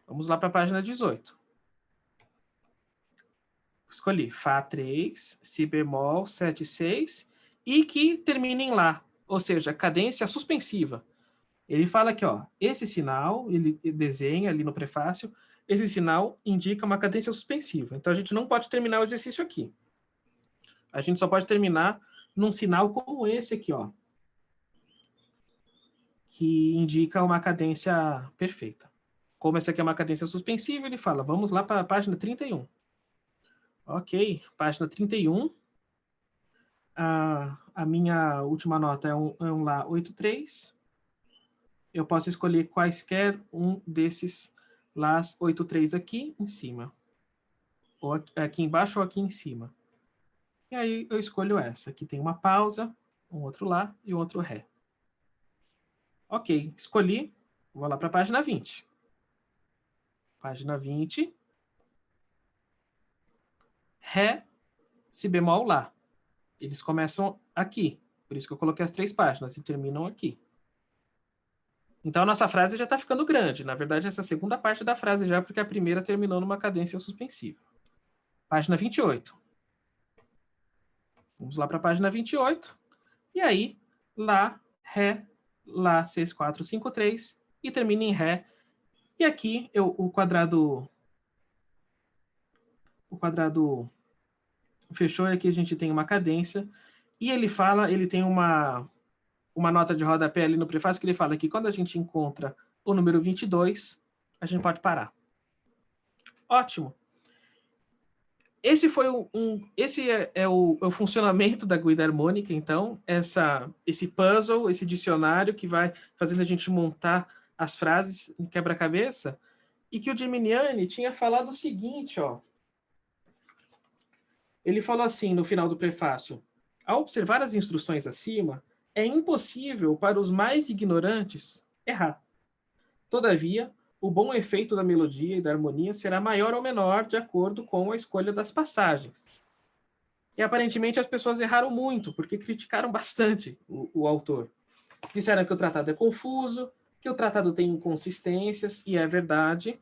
Vamos lá para a página 18. Escolhi Fá 3, Si bemol, 7, 6, e que termina em Lá, ou seja, cadência suspensiva. Ele fala aqui, ó, esse sinal, ele desenha ali no prefácio, esse sinal indica uma cadência suspensiva. Então, a gente não pode terminar o exercício aqui. A gente só pode terminar num sinal como esse aqui, ó, que indica uma cadência perfeita. Como essa aqui é uma cadência suspensiva, ele fala, vamos lá para a página 31. Ok, página 31. A minha última nota é um Lá 8,3. Eu posso escolher quaisquer um desses Lás 8,3 aqui em cima. Ou aqui embaixo ou aqui em cima. E aí eu escolho essa. Aqui tem uma pausa, um outro Lá e um outro Ré. Ok, escolhi. Vou lá para a página 20. Página 20. Ré, Si bemol, Lá. Eles começam aqui. Por isso que eu coloquei as 3 páginas e terminam aqui. Então, a nossa frase já está ficando grande. Na verdade, essa é a segunda parte da frase já, porque a primeira terminou numa cadência suspensiva. Página 28. Vamos lá para a página 28. E aí, Lá, Ré, Lá, 6, 4, 5, 3, e termina em Ré. E aqui, o quadrado fechou, e aqui a gente tem uma cadência. E ele fala, ele tem uma nota de rodapé ali no prefácio, que ele fala que quando a gente encontra o número 22, a gente pode parar. Ótimo. Esse foi esse é o funcionamento da guida harmônica, então, esse puzzle, esse dicionário que vai fazendo a gente montar as frases em quebra-cabeça, e que o Geminiani tinha falado o seguinte, ó. Ele falou assim no final do prefácio: ao observar as instruções acima, é impossível para os mais ignorantes errar. Todavia, o bom efeito da melodia e da harmonia será maior ou menor de acordo com a escolha das passagens. E aparentemente as pessoas erraram muito, porque criticaram bastante o autor. Disseram que o tratado é confuso, que o tratado tem inconsistências, e é verdade.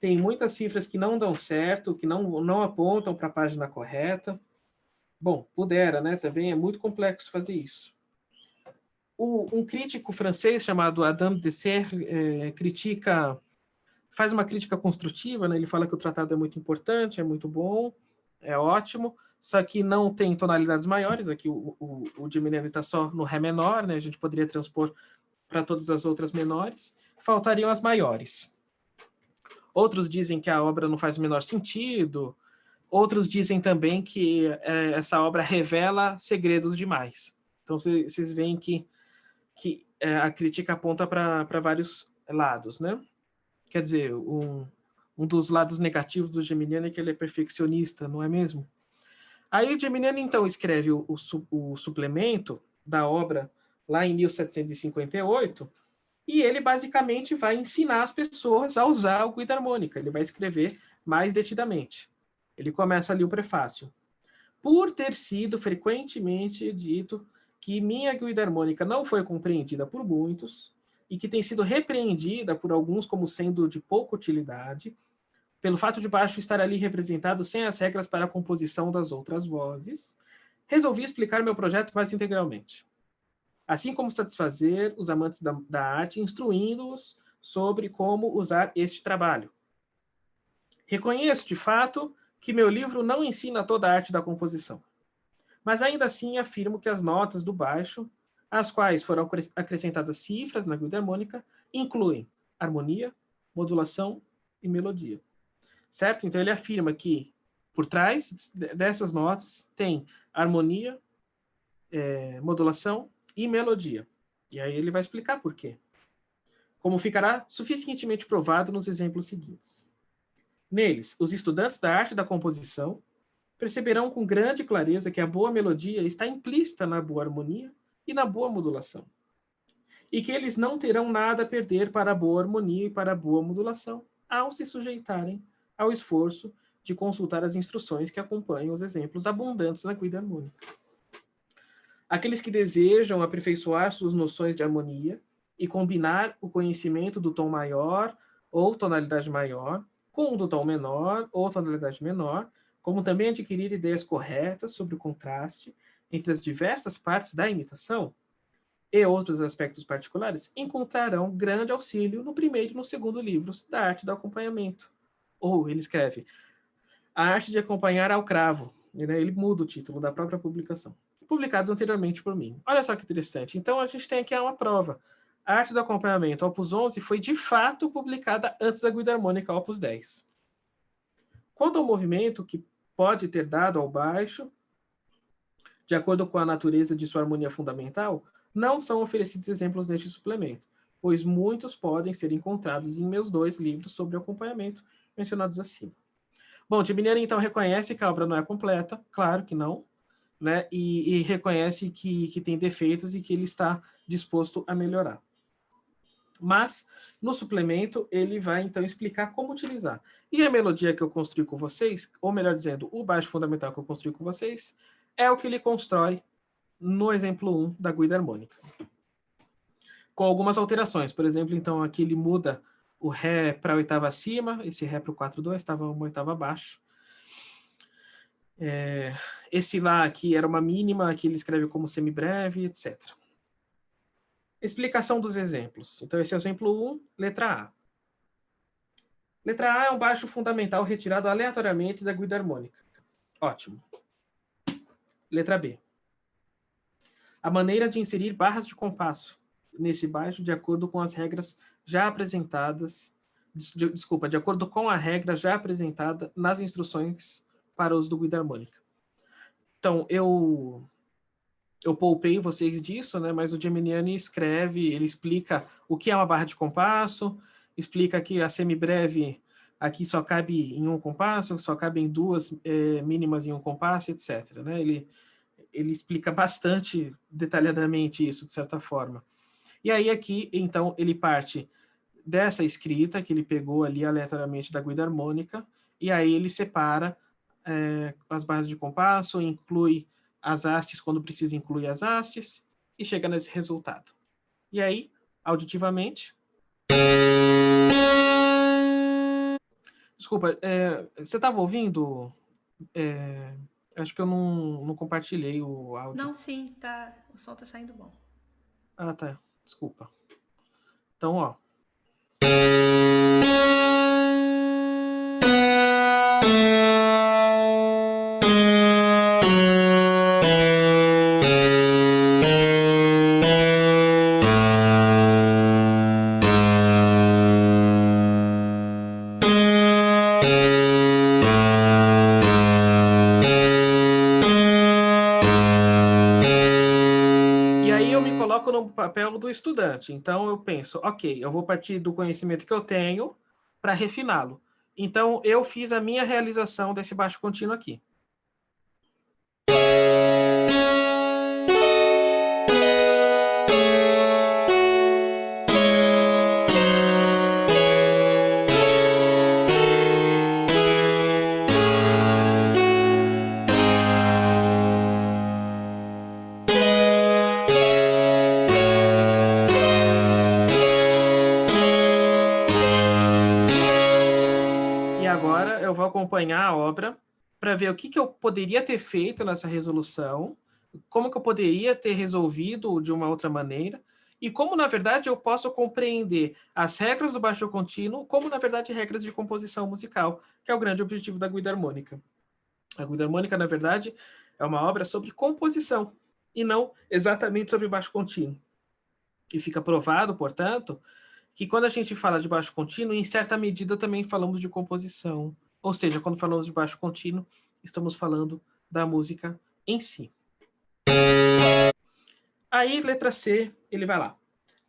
Tem muitas cifras que não dão certo, que não apontam para a página correta. Bom, pudera, né? Também é muito complexo fazer isso. Um crítico francês chamado Adam Dessert faz uma crítica construtiva, né? Ele fala que o tratado é muito importante, é muito bom, é ótimo, só que não tem tonalidades maiores. Aqui o Geminiani está só no Ré menor, né? A gente poderia transpor para todas as outras menores. Faltariam as maiores. Outros dizem que a obra não faz o menor sentido. Outros dizem também que essa obra revela segredos demais. Então, vocês veem que a crítica aponta para vários lados, né? Quer dizer, um dos lados negativos do Geminiani é que ele é perfeccionista, não é mesmo? Aí o Geminiani, então, escreve o suplemento da obra lá em 1758, e ele basicamente vai ensinar as pessoas a usar o guida harmônica. Ele vai escrever mais detidamente. Ele começa ali o prefácio. Por ter sido frequentemente dito que minha guida harmônica não foi compreendida por muitos e que tem sido repreendida por alguns como sendo de pouca utilidade, pelo fato de baixo estar ali representado sem as regras para a composição das outras vozes, resolvi explicar meu projeto mais integralmente. Assim como satisfazer os amantes da arte, instruindo-os sobre como usar este trabalho. Reconheço, de fato, que meu livro não ensina toda a arte da composição. Mas ainda assim afirmo que as notas do baixo, às quais foram acrescentadas cifras na guida harmônica, incluem harmonia, modulação e melodia. Certo? Então ele afirma que por trás dessas notas tem harmonia, modulação e melodia. E aí ele vai explicar por quê. Como ficará suficientemente provado nos exemplos seguintes. Neles, os estudantes da arte da composição perceberão com grande clareza que a boa melodia está implícita na boa harmonia e na boa modulação. E que eles não terão nada a perder para a boa harmonia e para a boa modulação, ao se sujeitarem ao esforço de consultar as instruções que acompanham os exemplos abundantes na guida harmônica. aqueles que desejam aperfeiçoar suas noções de harmonia e combinar o conhecimento do tom maior ou tonalidade maior com o do tom menor ou tonalidade menor, como também adquirir ideias corretas sobre o contraste entre as diversas partes da imitação e outros aspectos particulares, encontrarão grande auxílio no primeiro e no segundo livros da arte do acompanhamento. Ou ele escreve A Arte de Acompanhar ao Cravo. Ele muda o título da própria publicação. Publicados anteriormente por mim. Olha só que interessante. Então a gente tem aqui uma prova. A Arte do Acompanhamento, Opus 11, foi de fato publicada antes da Guida Harmônica, Opus 10. Quanto ao movimento que pode ter dado ao baixo, de acordo com a natureza de sua harmonia fundamental, não são oferecidos exemplos neste suplemento, pois muitos podem ser encontrados em meus 2 livros sobre acompanhamento mencionados acima. Bom, Tibiniani então reconhece que a obra não é completa, claro que não, né? E reconhece que tem defeitos e que ele está disposto a melhorar. Mas, no suplemento, ele vai, então, explicar como utilizar. E a melodia que eu construí com vocês, ou melhor dizendo, o baixo fundamental que eu construí com vocês, é o que ele constrói no exemplo 1 da Guida Harmônica. Com algumas alterações. Por exemplo, então, aqui ele muda o Ré para a oitava acima, esse Ré para o 4/2, estava uma oitava abaixo. Esse Lá aqui era uma mínima, aqui ele escreve como semibreve, etc. Explicação dos exemplos. Então, esse é o exemplo 1, letra A. Letra A é um baixo fundamental retirado aleatoriamente da Guida Harmônica. Ótimo. Letra B. A maneira de inserir barras de compasso nesse baixo de acordo com as regras já apresentadas, de acordo com a regra já apresentada nas instruções para o uso do Guida Harmônica. Então, eu poupei vocês disso, né? Mas o Geminiani ele explica o que é uma barra de compasso, explica que a semibreve aqui só cabe em um compasso, só cabe em 2 mínimas em um compasso, etc. Né? Ele explica bastante detalhadamente isso, de certa forma. E aí aqui, então, ele parte dessa escrita que ele pegou ali aleatoriamente da Guida Harmônica, e aí ele separa as barras de compasso, inclui as hastes quando precisa incluir as hastes, e chega nesse resultado. E aí, auditivamente... Desculpa, você estava ouvindo? Acho que eu não compartilhei o áudio. Não, sim, tá. O som tá saindo bom. Ah, tá. Desculpa. Então, ó. No papel do estudante. Então, eu penso, ok, eu vou partir do conhecimento que eu tenho para refiná-lo. Então, eu fiz a minha realização desse baixo contínuo aqui. Eu vou acompanhar a obra para ver o que eu poderia ter feito nessa resolução, como que eu poderia ter resolvido de uma outra maneira, e como, na verdade, eu posso compreender as regras do baixo contínuo como, na verdade, regras de composição musical, que é o grande objetivo da Guida Harmônica. A Guida Harmônica, na verdade, é uma obra sobre composição, e não exatamente sobre baixo contínuo. E fica provado, portanto, que quando a gente fala de baixo contínuo, em certa medida também falamos de composição. Ou seja, quando falamos de baixo contínuo, estamos falando da música em si. Aí, letra C, ele vai lá.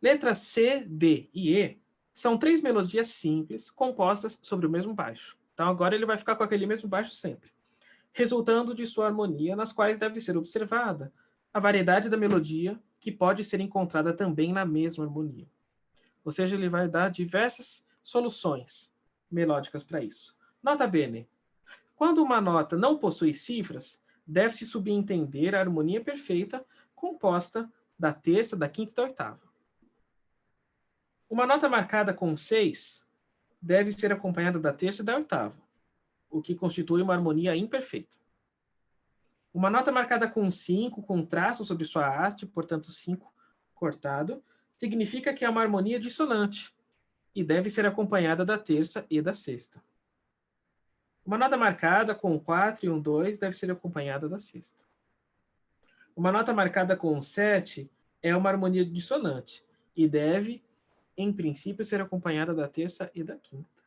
Letra C, D e E são 3 melodias simples, compostas sobre o mesmo baixo. Então, agora ele vai ficar com aquele mesmo baixo sempre, resultando de sua harmonia, nas quais deve ser observada a variedade da melodia, que pode ser encontrada também na mesma harmonia. Ou seja, ele vai dar diversas soluções melódicas para isso. Nota bene. Quando uma nota não possui cifras, deve-se subentender a harmonia perfeita composta da terça, da quinta e da oitava. Uma nota marcada com 6 deve ser acompanhada da terça e da oitava, o que constitui uma harmonia imperfeita. Uma nota marcada com 5, com traço sobre sua haste, portanto 5 cortado, significa que é uma harmonia dissonante e deve ser acompanhada da terça e da sexta. Uma nota marcada com 4 e um 2 deve ser acompanhada da sexta. Uma nota marcada com 7 é uma harmonia dissonante e deve, em princípio, ser acompanhada da terça e da quinta.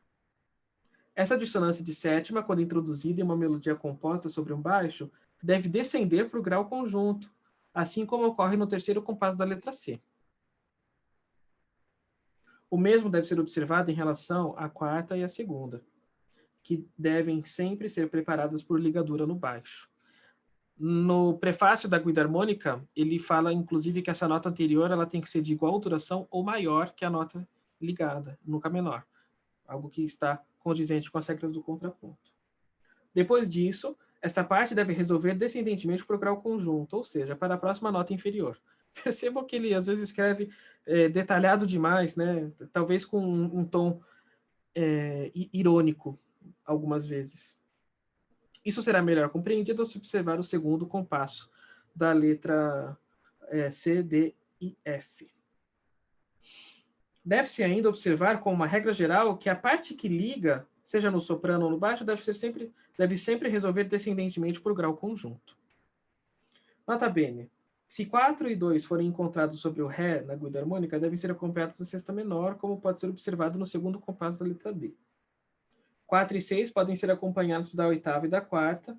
Essa dissonância de sétima, quando introduzida em uma melodia composta sobre um baixo, deve descender para o grau conjunto, assim como ocorre no terceiro compasso da letra C. O mesmo deve ser observado em relação à quarta e à segunda, que devem sempre ser preparadas por ligadura no baixo. No prefácio da Guida Harmônica, ele fala, inclusive, que essa nota anterior ela tem que ser de igual duração ou maior que a nota ligada, nunca menor. Algo que está condizente com as regras do contraponto. Depois disso, essa parte deve resolver descendentemente para o grau conjunto, ou seja, para a próxima nota inferior. Percebam que ele, às vezes, escreve detalhado demais, né? Talvez com um tom irônico, algumas vezes. Isso será melhor compreendido ao se observar o segundo compasso da letra C, D e F. Deve-se ainda observar, como uma regra geral, que a parte que liga, seja no soprano ou no baixo, deve sempre resolver descendentemente por grau conjunto. Nota bene. Se 4 e 2 forem encontrados sobre o Ré na Guida Harmônica, devem ser acompanhados da sexta menor, como pode ser observado no segundo compasso da letra D. 4 e 6 podem ser acompanhados da oitava e da quarta,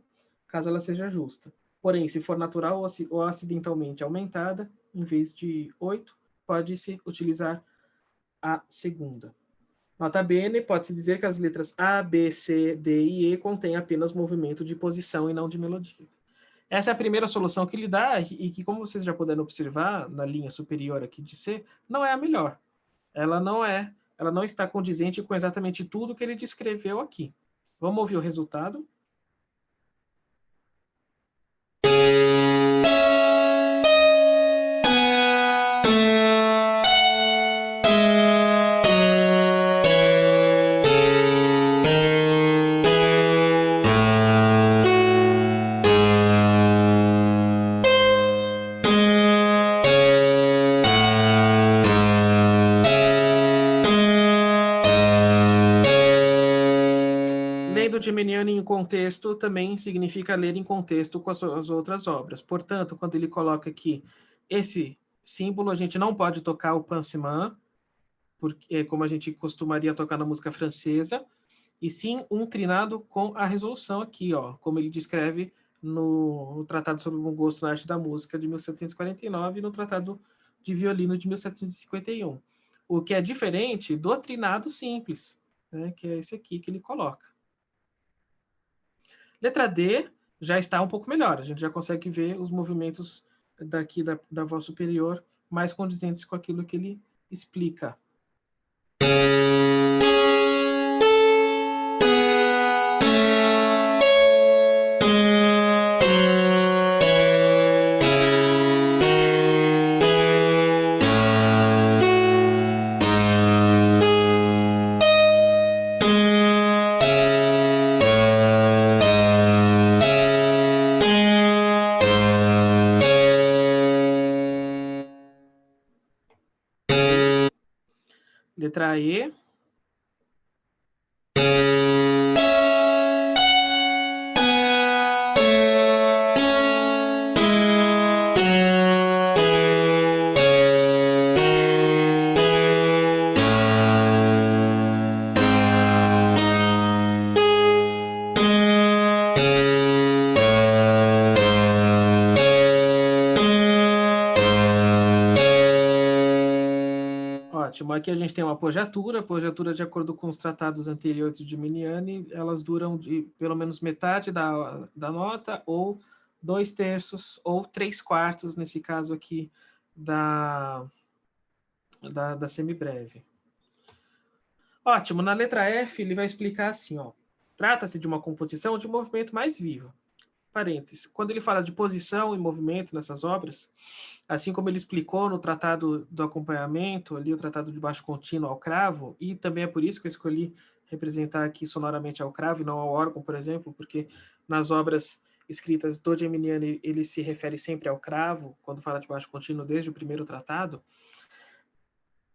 caso ela seja justa. Porém, se for natural ou acidentalmente aumentada, em vez de 8, pode-se utilizar a segunda. Nota bene, pode-se dizer que as letras A, B, C, D e E contêm apenas movimento de posição e não de melodia. Essa é a primeira solução que ele dá e que, como vocês já puderam observar na linha superior aqui de C, não é a melhor. Ela não está condizente com exatamente tudo que ele descreveu aqui. Vamos ouvir o resultado? Lendo Geminiani em contexto também significa ler em contexto com as outras obras. Portanto, quando ele coloca aqui esse símbolo, a gente não pode tocar o pansement, porque, como a gente costumaria tocar na música francesa, e sim um trinado com a resolução aqui, ó, como ele descreve no Tratado sobre o Bom Gosto na Arte da Música de 1749 e no Tratado de Violino de 1751. O que é diferente do trinado simples, né, que é esse aqui que ele coloca. Letra D já está um pouco melhor, a gente já consegue ver os movimentos daqui da voz superior mais condizentes com aquilo que ele explica. Letra E. Ótimo, aqui a gente tem uma apogiatura de acordo com os tratados anteriores de Geminiani, elas duram de pelo menos metade da nota, ou 2/3, ou 3/4, nesse caso aqui, da semibreve. Ótimo, na letra F ele vai explicar assim, ó, trata-se de uma composição de movimento mais vivo. parênteses. Quando ele fala de posição e movimento nessas obras, assim como ele explicou no Tratado do Acompanhamento, ali o Tratado de Baixo Contínuo ao cravo, e também é por isso que eu escolhi representar aqui sonoramente ao cravo e não ao órgão, por exemplo, porque nas obras escritas do Geminiani ele se refere sempre ao cravo, quando fala de baixo contínuo desde o primeiro tratado.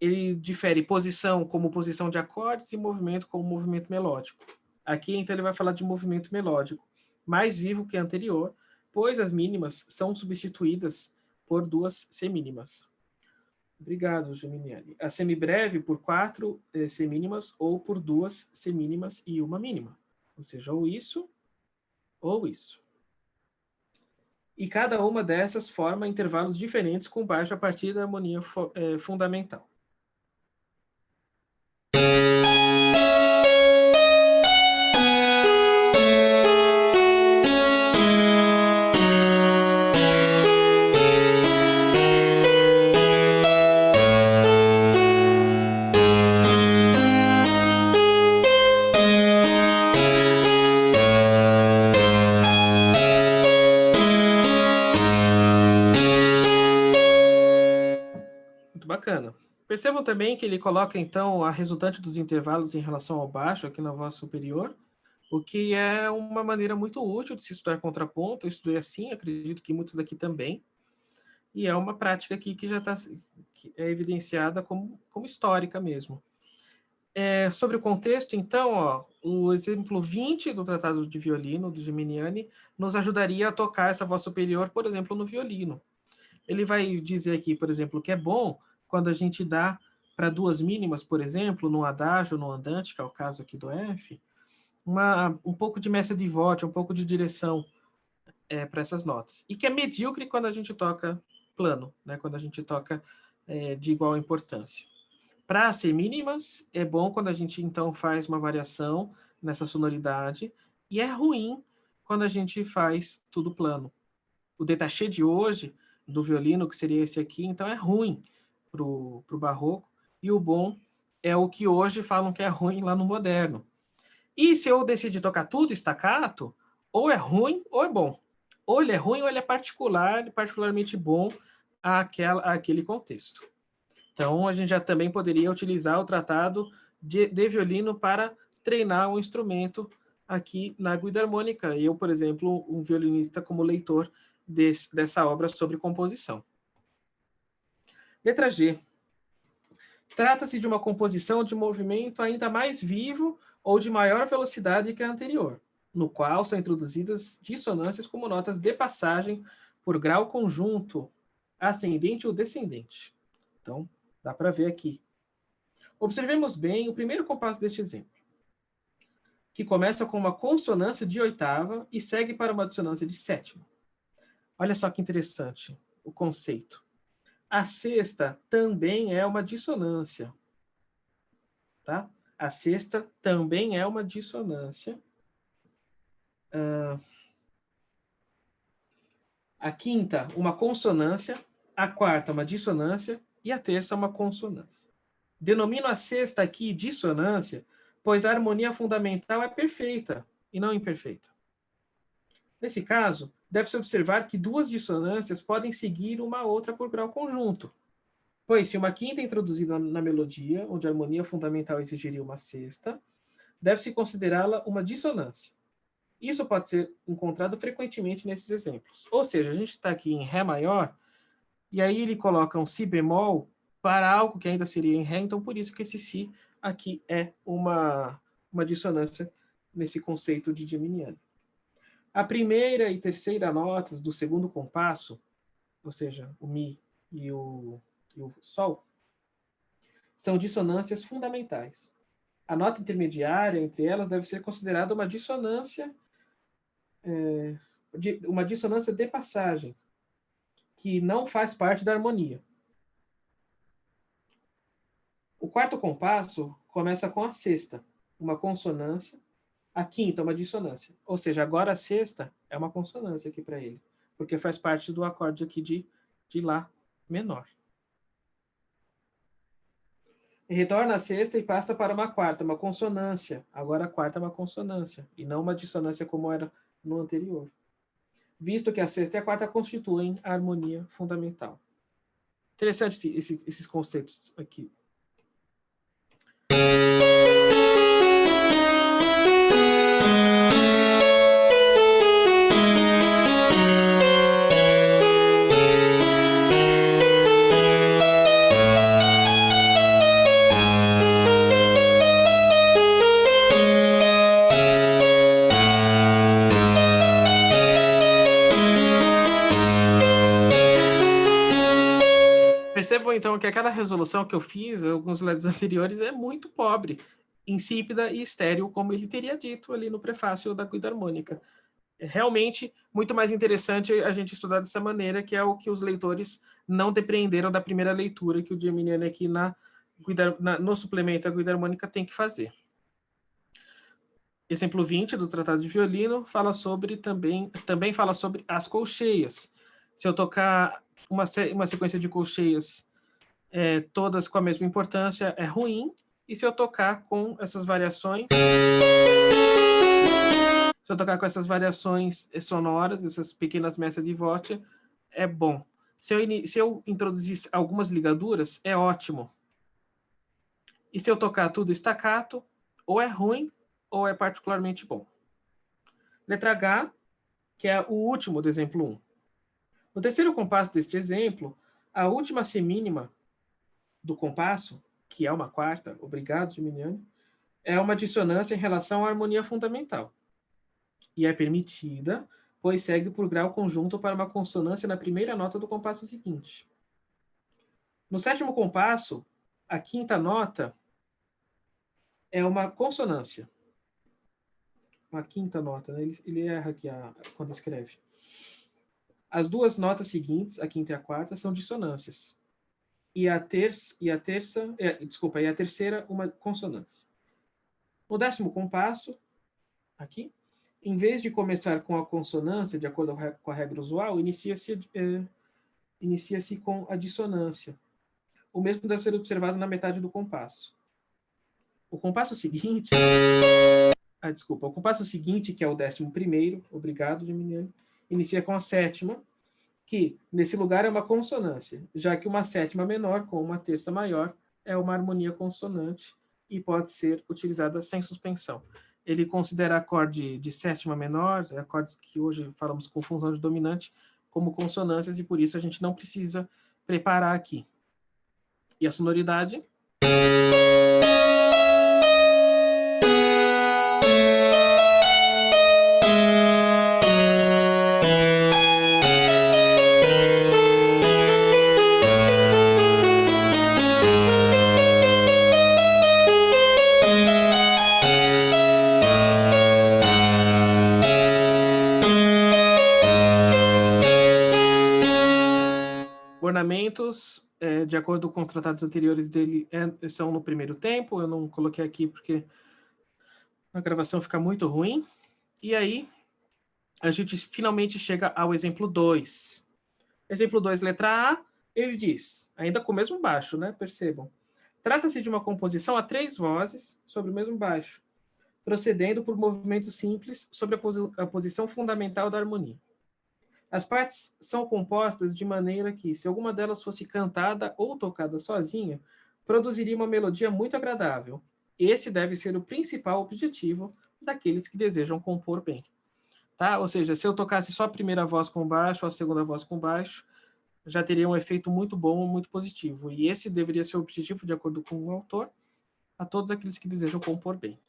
Ele difere posição como posição de acordes e movimento como movimento melódico. Aqui, então, ele vai falar de movimento melódico, mais vivo que anterior, pois as mínimas são substituídas por duas semínimas. Obrigado, Geminiani. A semibreve por 4 semínimas ou por 2 semínimas e uma mínima. Ou seja, ou isso ou isso. E cada uma dessas forma intervalos diferentes com baixo a partir da harmonia fundamental. Bacana. Percebam também que ele coloca, então, a resultante dos intervalos em relação ao baixo aqui na voz superior, o que é uma maneira muito útil de se estudar contraponto. Eu estudei assim, acredito que muitos daqui também, e é uma prática aqui que já está evidenciada como histórica mesmo. Sobre o contexto, então, ó, o exemplo 20 do Tratado de Violino, do Geminiani, nos ajudaria a tocar essa voz superior, por exemplo, no violino. Ele vai dizer aqui, por exemplo, que é bom quando a gente dá para duas mínimas, por exemplo, no adágio, no andante, que é o caso aqui do F, um pouco de mestre de voce, um pouco de direção para essas notas. E que é medíocre quando a gente toca plano, né? Quando a gente toca de igual importância. Para ser mínimas, é bom quando a gente, então, faz uma variação nessa sonoridade, e é ruim quando a gente faz tudo plano. O détaché de hoje, do violino, que seria esse aqui, então é ruim para o barroco, e o bom é o que hoje falam que é ruim lá no moderno. E se eu decidir tocar tudo staccato, ou é ruim ou é bom. Ou ele é ruim ou ele é particularmente bom àquele contexto. Então, a gente já também poderia utilizar o tratado de violino para treinar um instrumento aqui na guida harmônica. Eu, por exemplo, um violinista como leitor dessa obra sobre composição. Letra G. Trata-se de uma composição de movimento ainda mais vivo ou de maior velocidade que a anterior, no qual são introduzidas dissonâncias como notas de passagem por grau conjunto, ascendente ou descendente. Então, dá para ver aqui. Observemos bem o primeiro compasso deste exemplo, que começa com uma consonância de oitava e segue para uma dissonância de sétima. Olha só que interessante o conceito. A sexta também é uma dissonância. Tá? A sexta também é uma dissonância. A quinta, uma consonância. A quarta, uma dissonância. E a terça, uma consonância. Denomino a sexta aqui dissonância, pois a harmonia fundamental é perfeita e não imperfeita. Nesse caso, deve-se observar que duas dissonâncias podem seguir uma outra por grau conjunto. Pois, se uma quinta é introduzida na melodia, onde a harmonia fundamental exigiria uma sexta, deve-se considerá-la uma dissonância. Isso pode ser encontrado frequentemente nesses exemplos. Ou seja, a gente está aqui em Ré maior, e aí ele coloca um Si bemol para algo que ainda seria em Ré, então por isso que esse Si aqui é uma dissonância nesse conceito de Geminiani. A primeira e terceira notas do segundo compasso, ou seja, o Mi e o Sol, são dissonâncias fundamentais. A nota intermediária entre elas deve ser considerada uma dissonância de passagem, que não faz parte da harmonia. O quarto compasso começa com a sexta, uma consonância. A quinta, uma dissonância. Ou seja, agora a sexta é uma consonância aqui para ele, porque faz parte do acorde aqui de Lá menor. E retorna a sexta e passa para uma quarta, uma consonância. Agora a quarta é uma consonância, e não uma dissonância como era no anterior. visto que a sexta e a quarta constituem a harmonia fundamental. Interessante esses conceitos aqui. Percebam, então, que aquela resolução que eu fiz, alguns slides anteriores, é muito pobre, insípida e estéril, como ele teria dito ali no prefácio da Guida Harmônica. É realmente muito mais interessante a gente estudar dessa maneira, que é o que os leitores não depreenderam da primeira leitura que o Geminiani aqui no suplemento à Guida Harmônica tem que fazer. Exemplo 20 do Tratado de Violino fala também fala sobre as colcheias. Se eu tocar uma sequência de colcheias todas com a mesma importância, é ruim. E se eu tocar com essas variações... Se eu tocar com essas variações sonoras, essas pequenas mesas de voce, é bom. Se eu introduzir algumas ligaduras, é ótimo. E se eu tocar tudo staccato, ou é ruim, ou é particularmente bom. Letra H, que é o último do exemplo 1. No terceiro compasso deste exemplo, a última semínima do compasso, que é uma quarta, obrigado, Geminiani, é uma dissonância em relação à harmonia fundamental. E é permitida, pois segue por grau conjunto para uma consonância na primeira nota do compasso seguinte. No sétimo compasso, a quinta nota é uma consonância. Uma quinta nota, né? Ele erra aqui quando escreve. As duas notas seguintes, a quinta e a quarta, são dissonâncias. E a terceira, uma consonância. No décimo compasso, aqui, em vez de começar com a consonância, de acordo com a regra usual, inicia-se com a dissonância. O mesmo deve ser observado na metade do compasso. O compasso seguinte... o compasso seguinte, que é o 11º, obrigado, Geminiani, inicia com a sétima, que, nesse lugar, é uma consonância, já que uma sétima menor com uma terça maior é uma harmonia consonante e pode ser utilizada sem suspensão. Ele considera acorde de sétima menor, acordes que hoje falamos com função de dominante, como consonâncias, e por isso a gente não precisa preparar aqui. E a sonoridade... Ornamentos, de acordo com os tratados anteriores dele, são no primeiro tempo. Eu não coloquei aqui porque a gravação fica muito ruim. E aí, a gente finalmente chega ao exemplo 2. Exemplo 2, letra A, ele diz, ainda com o mesmo baixo, né? Percebam. Trata-se de uma composição a 3 vozes sobre o mesmo baixo, procedendo por movimentos simples sobre a posição fundamental da harmonia. As partes são compostas de maneira que, se alguma delas fosse cantada ou tocada sozinha, produziria uma melodia muito agradável. Esse deve ser o principal objetivo daqueles que desejam compor bem. Tá? Ou seja, se eu tocasse só a primeira voz com baixo ou a segunda voz com baixo, já teria um efeito muito bom, muito positivo. E esse deveria ser o objetivo, de acordo com o autor, a todos aqueles que desejam compor bem.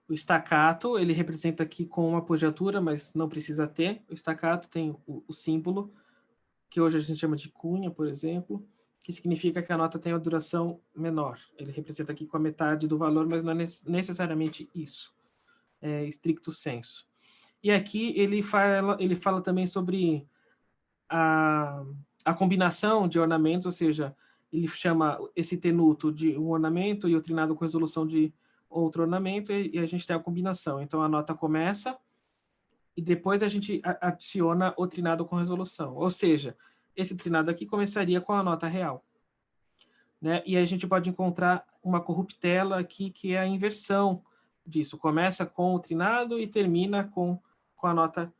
O staccato, ele representa aqui com uma apogiatura, mas não precisa ter. O staccato tem o símbolo, que hoje a gente chama de cunha, por exemplo, que significa que a nota tem uma duração menor. Ele representa aqui com a metade do valor, mas não é necessariamente isso. É stricto sensu. E aqui ele fala também sobre a combinação de ornamentos, ou seja, ele chama esse tenuto de um ornamento e o trinado com resolução de outro ornamento, e a gente tem a combinação. Então, a nota começa e depois a gente adiciona o trinado com resolução. Ou seja, esse trinado aqui começaria com a nota real. Né? E a gente pode encontrar uma corruptela aqui, que é a inversão disso. Começa com o trinado e termina com a nota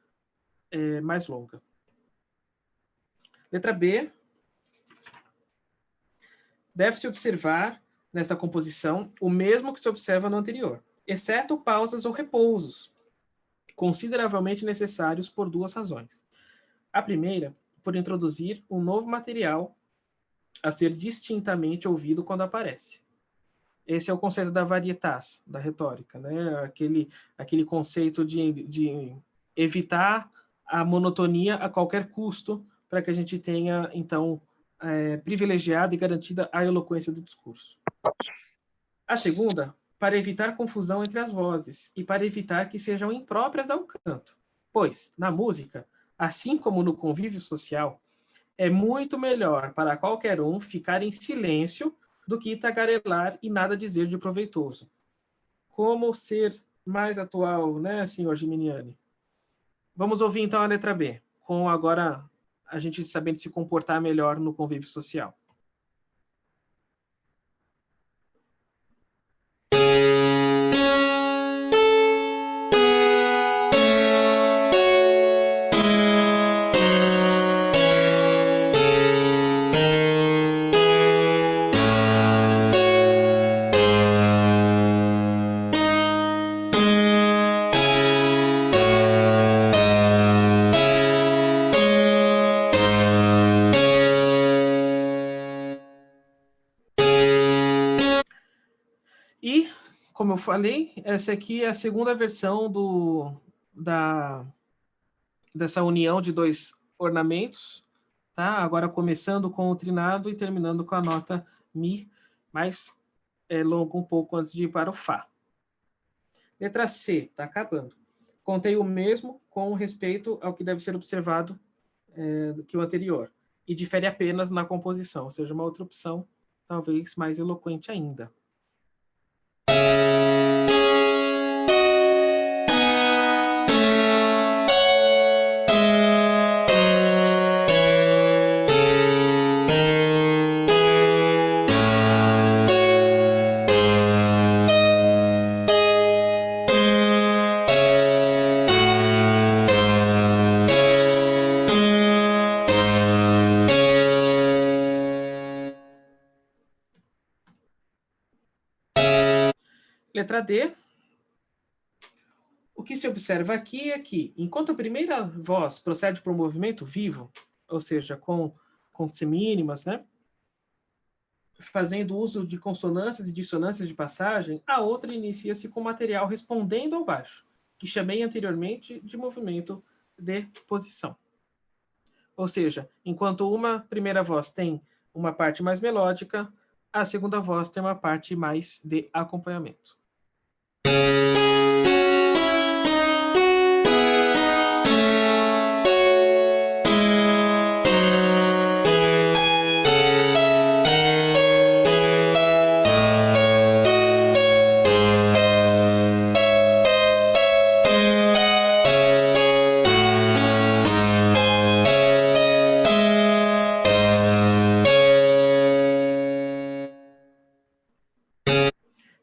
mais longa. Letra B. Deve-se observar nessa composição o mesmo que se observa no anterior, exceto pausas ou repousos, consideravelmente necessários por duas razões. A primeira, por introduzir um novo material a ser distintamente ouvido quando aparece. Esse é o conceito da varietas, da retórica, né? Aquele conceito de evitar a monotonia a qualquer custo, para que a gente tenha, então, privilegiada e garantida a eloquência do discurso. A segunda, para evitar confusão entre as vozes e para evitar que sejam impróprias ao canto. Pois, na música, assim como no convívio social, é muito melhor para qualquer um ficar em silêncio do que tagarelar e nada dizer de proveitoso. Como ser mais atual, né, senhor Giminiani? Vamos ouvir, então, a letra B, com agora a gente sabendo se comportar melhor no convívio social. E, como eu falei, essa aqui é a segunda versão dessa união de dois ornamentos, tá? Agora começando com o trinado e terminando com a nota Mi, mas é longo um pouco antes de ir para o Fá. Letra C, está acabando. Contei o mesmo com respeito ao que deve ser observado que o anterior, e difere apenas na composição, ou seja, uma outra opção, talvez mais eloquente ainda. Letra D. O que se observa aqui é que, enquanto a primeira voz procede para o movimento vivo, ou seja, com semínimas, né, fazendo uso de consonâncias e dissonâncias de passagem, a outra inicia-se com material respondendo ao baixo, que chamei anteriormente de movimento de posição. Ou seja, enquanto uma primeira voz tem uma parte mais melódica, a segunda voz tem uma parte mais de acompanhamento.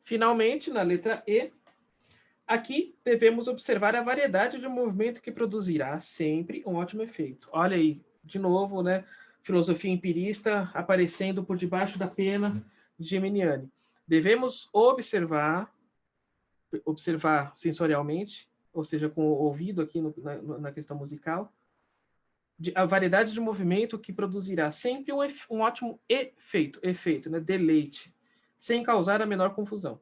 Finalmente, na letra E, aqui devemos observar a variedade de movimento que produzirá sempre um ótimo efeito. Olha aí, de novo, né? Filosofia empirista aparecendo por debaixo da pena de Geminiani. Devemos observar sensorialmente, ou seja, com o ouvido aqui na questão musical, a variedade de movimento que produzirá sempre um ótimo efeito, né? Deleite, sem causar a menor confusão.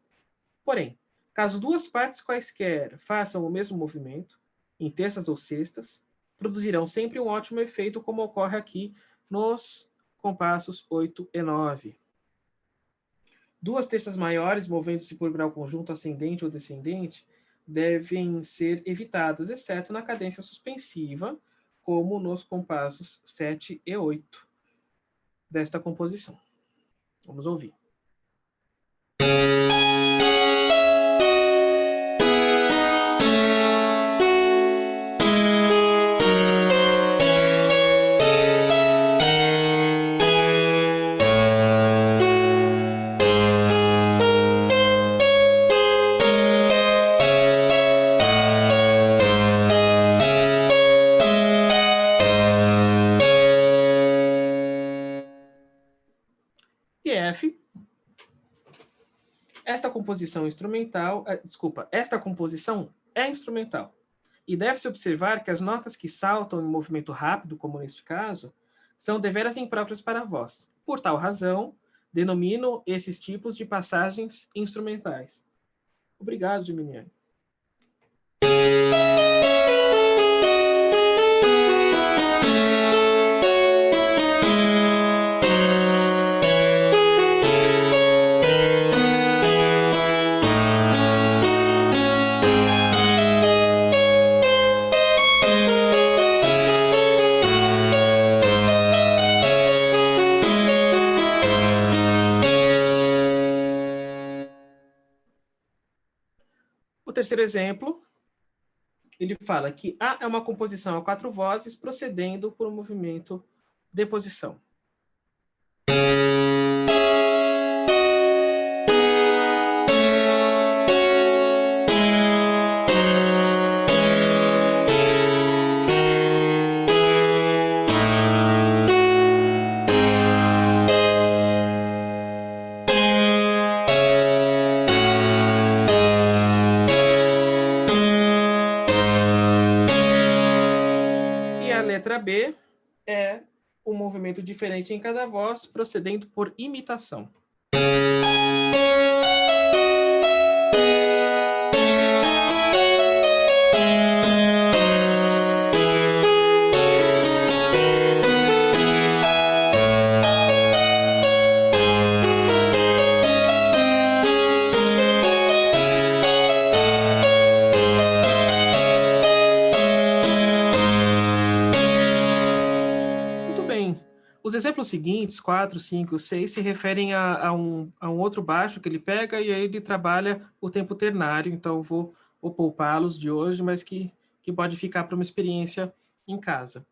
Porém, caso duas partes quaisquer façam o mesmo movimento, em terças ou sextas, produzirão sempre um ótimo efeito, como ocorre aqui nos compassos 8 e 9. Duas terças maiores movendo-se por grau conjunto ascendente ou descendente devem ser evitadas, exceto na cadência suspensiva, como nos compassos 7 e 8 desta composição. Vamos ouvir. E F. Esta composição é instrumental. E deve-se observar que as notas que saltam em movimento rápido, como neste caso, são deveras impróprias para a voz. Por tal razão, denomino esses tipos de passagens instrumentais. Obrigado, Geminiani. O terceiro exemplo, ele fala que A é uma composição a 4 vozes procedendo por um movimento de posição. Letra B é um movimento diferente em cada voz, procedendo por imitação. Os exemplos seguintes, 4, 5, 6, se referem a um outro baixo que ele pega e aí ele trabalha o tempo ternário, então eu vou poupá-los de hoje, mas que pode ficar para uma experiência em casa.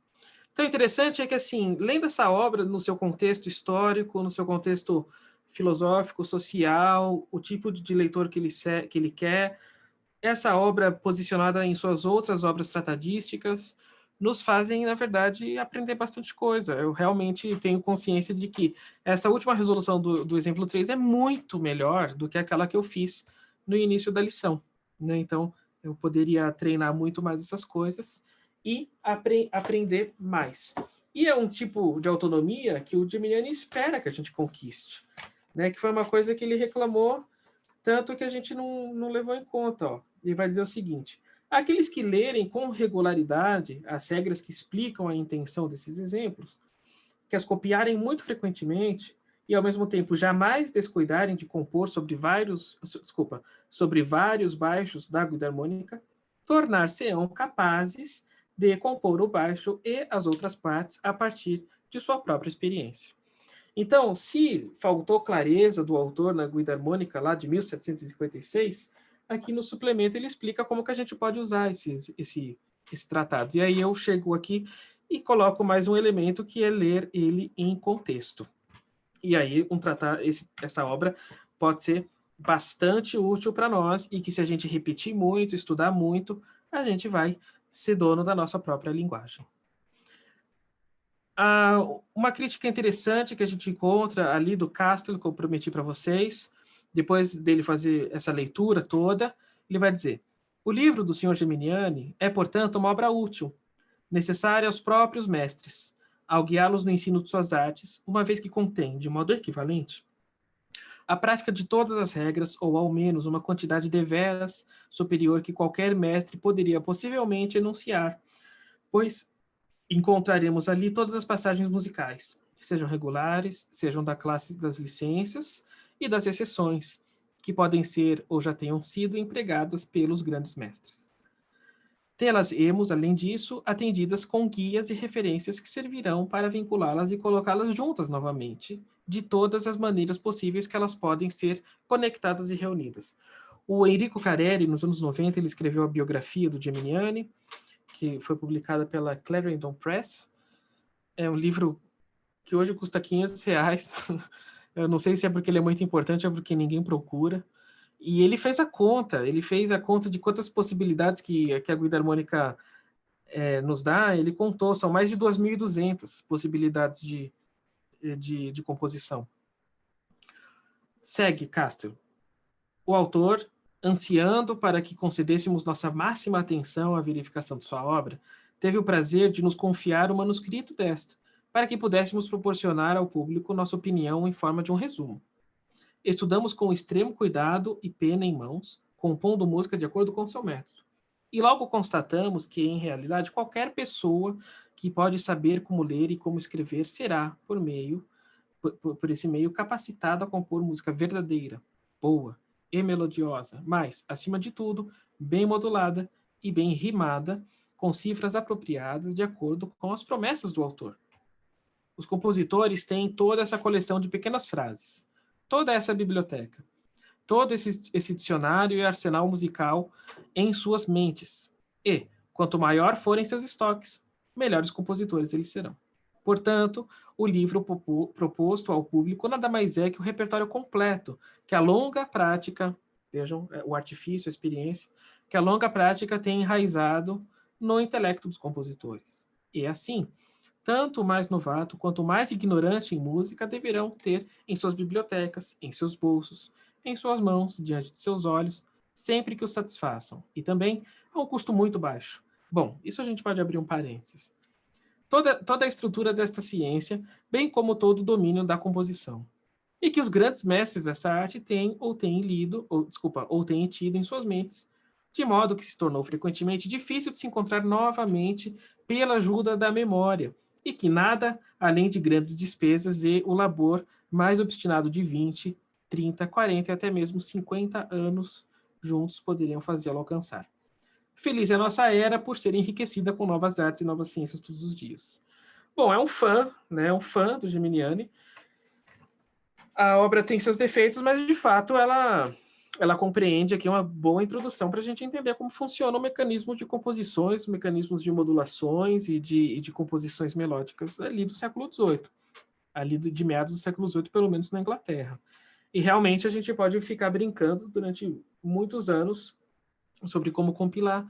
Então, o interessante é que, assim, lendo essa obra no seu contexto histórico, no seu contexto filosófico, social, o tipo de leitor que ele quer, essa obra posicionada em suas outras obras tratadísticas, nos fazem, na verdade, aprender bastante coisa. Eu realmente tenho consciência de que essa última resolução do exemplo 3 é muito melhor do que aquela que eu fiz no início da lição, né? Então, eu poderia treinar muito mais essas coisas e aprender mais. E é um tipo de autonomia que o Geminiani espera que a gente conquiste, né? Que foi uma coisa que ele reclamou, tanto que a gente não levou em conta. Ó. Ele vai dizer o seguinte: aqueles que lerem com regularidade as regras que explicam a intenção desses exemplos, que as copiarem muito frequentemente e, ao mesmo tempo, jamais descuidarem de compor sobre vários baixos da guidarmônica, tornar-se-ão capazes de compor o baixo e as outras partes a partir de sua própria experiência. Então, se faltou clareza do autor na guidarmônica lá de 1756, aqui no suplemento ele explica como que a gente pode usar esse tratado. E aí eu chego aqui e coloco mais um elemento, que é ler ele em contexto. E aí essa obra pode ser bastante útil para nós, e que se a gente repetir muito, estudar muito, a gente vai ser dono da nossa própria linguagem. Uma crítica interessante que a gente encontra ali do Castro, que eu prometi para vocês, depois dele fazer essa leitura toda, ele vai dizer: o livro do Sr. Geminiani é, portanto, uma obra útil, necessária aos próprios mestres, ao guiá-los no ensino de suas artes, uma vez que contém, de modo equivalente, a prática de todas as regras, ou ao menos uma quantidade deveras superior que qualquer mestre poderia possivelmente enunciar, pois encontraremos ali todas as passagens musicais, sejam regulares, sejam da classe das licenças e das exceções, que podem ser ou já tenham sido empregadas pelos grandes mestres. Tê-las-emos, além disso, atendidas com guias e referências que servirão para vinculá-las e colocá-las juntas novamente, de todas as maneiras possíveis que elas podem ser conectadas e reunidas. O Enrico Carreri, nos anos 90, ele escreveu a biografia do Geminiani, que foi publicada pela Clarendon Press. É um livro que hoje custa R$ 500. Eu não sei se é porque ele é muito importante ou porque ninguém procura. E ele fez a conta de quantas possibilidades que a guida harmônica nos dá. Ele contou, são mais de 2.200 possibilidades de composição. Segue, Castro. O autor, ansiando para que concedêssemos nossa máxima atenção à verificação de sua obra, teve o prazer de nos confiar o manuscrito desta, para que pudéssemos proporcionar ao público nossa opinião em forma de um resumo. Estudamos com extremo cuidado e pena em mãos, compondo música de acordo com seu método. E logo constatamos que, em realidade, qualquer pessoa que pode saber como ler e como escrever será, por esse meio, capacitada a compor música verdadeira, boa e melodiosa, mas, acima de tudo, bem modulada e bem rimada, com cifras apropriadas de acordo com as promessas do autor. Os compositores têm toda essa coleção de pequenas frases, toda essa biblioteca, todo esse dicionário e arsenal musical em suas mentes. E, quanto maior forem seus estoques, melhores compositores eles serão. Portanto, o livro proposto ao público nada mais é que o repertório completo, que a longa prática, vejam, o artifício, a experiência, que a longa prática tem enraizado no intelecto dos compositores. E assim, tanto o mais novato quanto o mais ignorante em música deverão ter em suas bibliotecas, em seus bolsos, em suas mãos, diante de seus olhos, sempre que os satisfaçam. E também a um custo muito baixo. Bom, isso a gente pode abrir um parênteses. Toda a estrutura desta ciência, bem como todo o domínio da composição. E que os grandes mestres dessa arte têm ou têm tido em suas mentes, de modo que se tornou frequentemente difícil de se encontrar novamente pela ajuda da memória, e que nada, além de grandes despesas e o labor mais obstinado de 20, 30, 40 e até mesmo 50 anos juntos poderiam fazê-lo alcançar. Feliz é a nossa era por ser enriquecida com novas artes e novas ciências todos os dias. Bom, é um fã, né? Um fã do Geminiani. A obra tem seus defeitos, mas de fato ela compreende aqui uma boa introdução para a gente entender como funciona o mecanismo de composições, mecanismos de modulações e de composições melódicas ali do século XVIII, ali de meados do século XVIII, pelo menos na Inglaterra. E realmente a gente pode ficar brincando durante muitos anos sobre como compilar,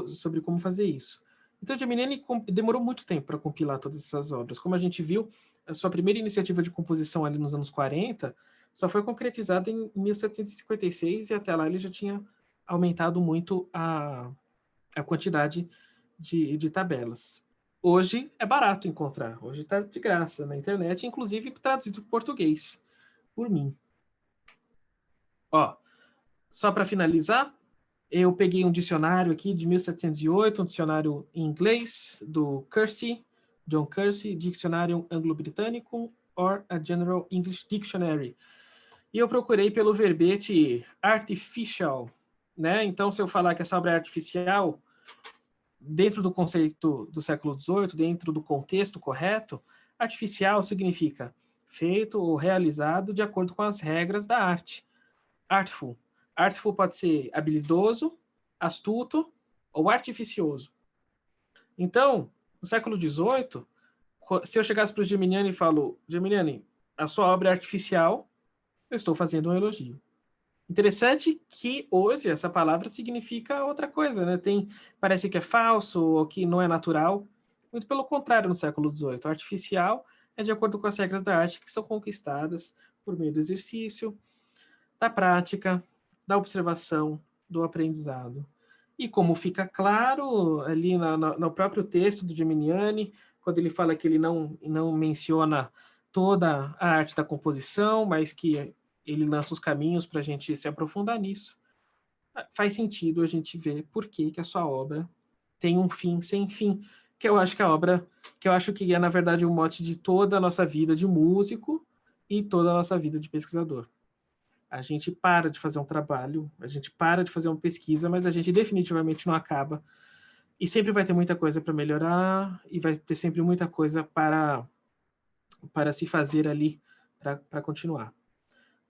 sobre como fazer isso. Então, Geminiani demorou muito tempo para compilar todas essas obras. Como a gente viu, a sua primeira iniciativa de composição ali nos anos 40 só foi concretizada em 1756 e até lá ele já tinha aumentado muito a quantidade de tabelas. Hoje é barato encontrar, hoje está de graça na internet, inclusive traduzido para português, por mim. Ó, só para finalizar, eu peguei um dicionário aqui de 1708, um dicionário em inglês do Kersey, John Kersey, Dicionário Anglo-Britânico, or a General English Dictionary. E eu procurei pelo verbete artificial, né? Então, se eu falar que essa obra é artificial, dentro do conceito do século XVIII, dentro do contexto correto, artificial significa feito ou realizado de acordo com as regras da arte. Artful. Artful pode ser habilidoso, astuto ou artificioso. Então, no século XVIII, se eu chegasse para o Geminiani e falo, Geminiani, a sua obra é artificial, eu estou fazendo um elogio. Interessante que hoje essa palavra significa outra coisa, né? Parece que é falso ou que não é natural. Muito pelo contrário, no século XVIII. O artificial é de acordo com as regras da arte que são conquistadas por meio do exercício, da prática, da observação, do aprendizado. E como fica claro ali no próprio texto do Geminiani, quando ele fala que ele não menciona toda a arte da composição, mas que ele lança os caminhos para a gente se aprofundar nisso, faz sentido a gente ver por que a sua obra tem um fim sem fim, que eu acho que é, na verdade, o mote de toda a nossa vida de músico e toda a nossa vida de pesquisador. A gente para de fazer um trabalho, a gente para de fazer uma pesquisa, mas a gente definitivamente não acaba. E sempre vai ter muita coisa para melhorar e vai ter sempre muita coisa para se fazer ali para continuar.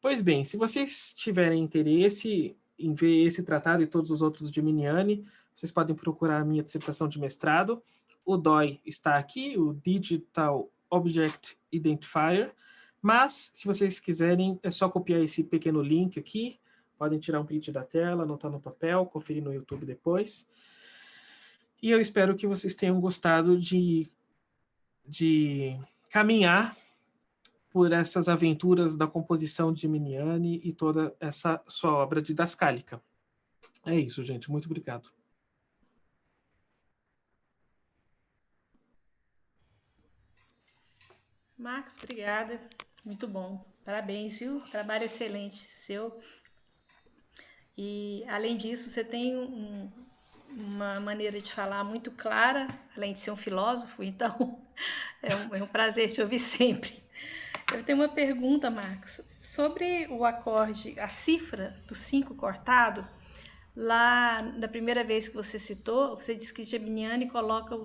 Pois bem, se vocês tiverem interesse em ver esse tratado e todos os outros de Miniani, vocês podem procurar a minha dissertação de mestrado. O DOI está aqui, o Digital Object Identifier, mas se vocês quiserem, é só copiar esse pequeno link aqui, podem tirar um print da tela, anotar no papel, conferir no YouTube depois. E eu espero que vocês tenham gostado de caminhar por essas aventuras da composição de Miniani e toda essa sua obra didascálica. É isso, gente. Muito obrigado. Marcos, obrigada. Muito bom. Parabéns, viu? Trabalho excelente seu. E, além disso, você tem uma maneira de falar muito clara, além de ser um filósofo, então é um prazer te ouvir sempre. Eu tenho uma pergunta, Marcos, sobre o acorde, a cifra do 5 cortado. Lá, na primeira vez que você citou, você disse que Geminiani coloca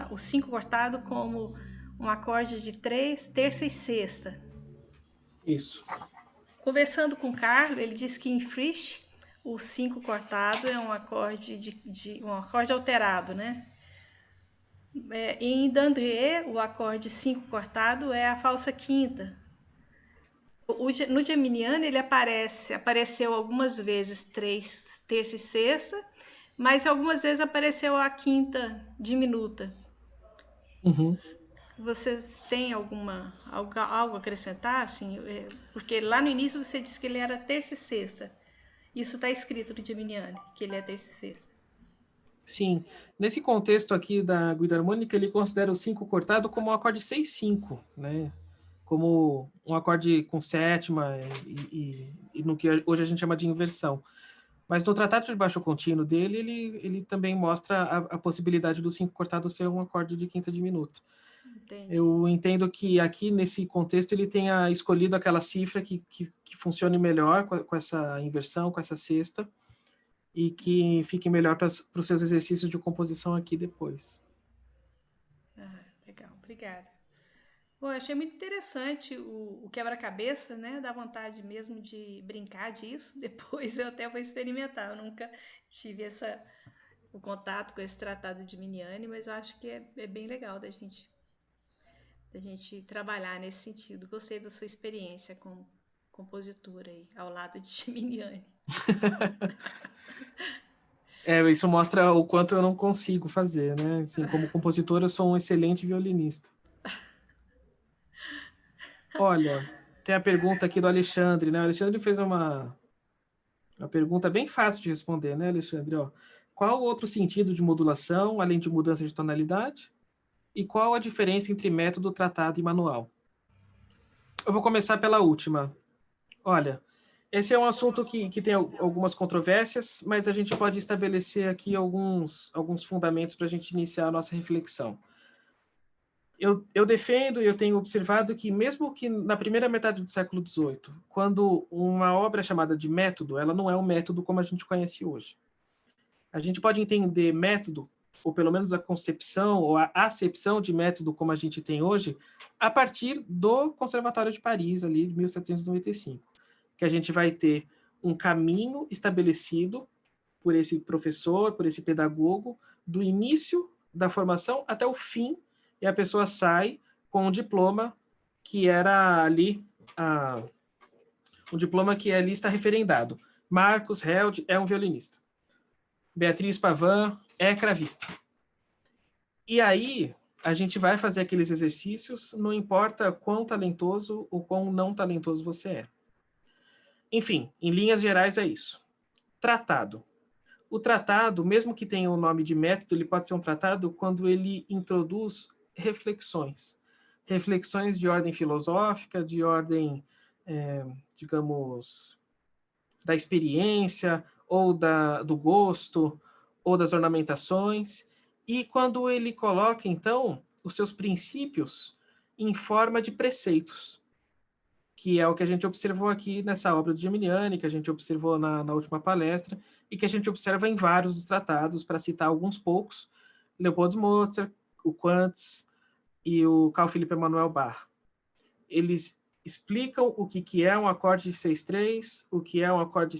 o 5 cortado como um acorde de 3, terça e sexta. Isso. Conversando com o Carlos, ele disse que em Frisch o 5 cortado é um acorde um acorde alterado, né? Em Dandrier, o acorde 5 cortado é a falsa quinta. No Geminiano ele apareceu algumas vezes 3, terça e sexta, mas algumas vezes apareceu a quinta diminuta. Uhum. Vocês têm algo a acrescentar? Assim, porque lá no início você disse que ele era terça e sexta. Isso está escrito no Geminiani, que ele é terça e sexta. Sim. Nesse contexto aqui da guida harmônica, ele considera o 5 cortado como um acorde 6-5, né? Como um acorde com sétima e no que hoje a gente chama de inversão. Mas no tratado de baixo contínuo dele, ele também mostra a possibilidade do 5 cortado ser um acorde de quinta diminuta. Entendi. Eu entendo que aqui, nesse contexto, ele tenha escolhido aquela cifra que funcione melhor com essa inversão, com essa sexta, e que fique melhor para os seus exercícios de composição aqui depois. Legal, obrigada. Bom, eu achei muito interessante o quebra-cabeça, né? Dá vontade mesmo de brincar disso. Depois eu até vou experimentar. Eu nunca tive o contato com esse tratado de Miniani, mas eu acho que é bem legal da gente trabalhar nesse sentido. Gostei da sua experiência como compositora aí, ao lado de Miniani. Isso mostra o quanto eu não consigo fazer, né? Assim, como compositor, eu sou um excelente violinista. Olha, tem a pergunta aqui do Alexandre, né? O Alexandre fez uma pergunta bem fácil de responder, né, Alexandre? Ó, qual o outro sentido de modulação, além de mudança de tonalidade? E qual a diferença entre método, tratado e manual? Eu vou começar pela última. Olha, esse é um assunto que tem algumas controvérsias, mas a gente pode estabelecer aqui alguns fundamentos para a gente iniciar a nossa reflexão. Eu defendo e eu tenho observado que, mesmo que na primeira metade do século XVIII, quando uma obra é chamada de método, ela não é um método como a gente conhece hoje. A gente pode entender método, ou pelo menos a concepção ou a acepção de método como a gente tem hoje, a partir do Conservatório de Paris, ali de 1795, que a gente vai ter um caminho estabelecido por esse professor, por esse pedagogo, do início da formação até o fim, e a pessoa sai com um diploma que era ali, um diploma que ali está referendado. Marcus Held é um violinista. Beatriz Pavan é cravista. E aí, a gente vai fazer aqueles exercícios, não importa quão talentoso ou quão não talentoso você é. Enfim, em linhas gerais é isso. Tratado. O tratado, mesmo que tenha o nome de método, ele pode ser um tratado quando ele introduz reflexões. Reflexões de ordem filosófica, de ordem, digamos, da experiência, ou do gosto, ou das ornamentações, e quando ele coloca, então, os seus princípios em forma de preceitos, que é o que a gente observou aqui nessa obra do Geminiani, que a gente observou na última palestra, e que a gente observa em vários dos tratados, para citar alguns poucos, Leopold Mozart, o Quantz e o Carl Philipp Emanuel Bach. Eles explicam o que é um acorde de 6/3, o que é um acorde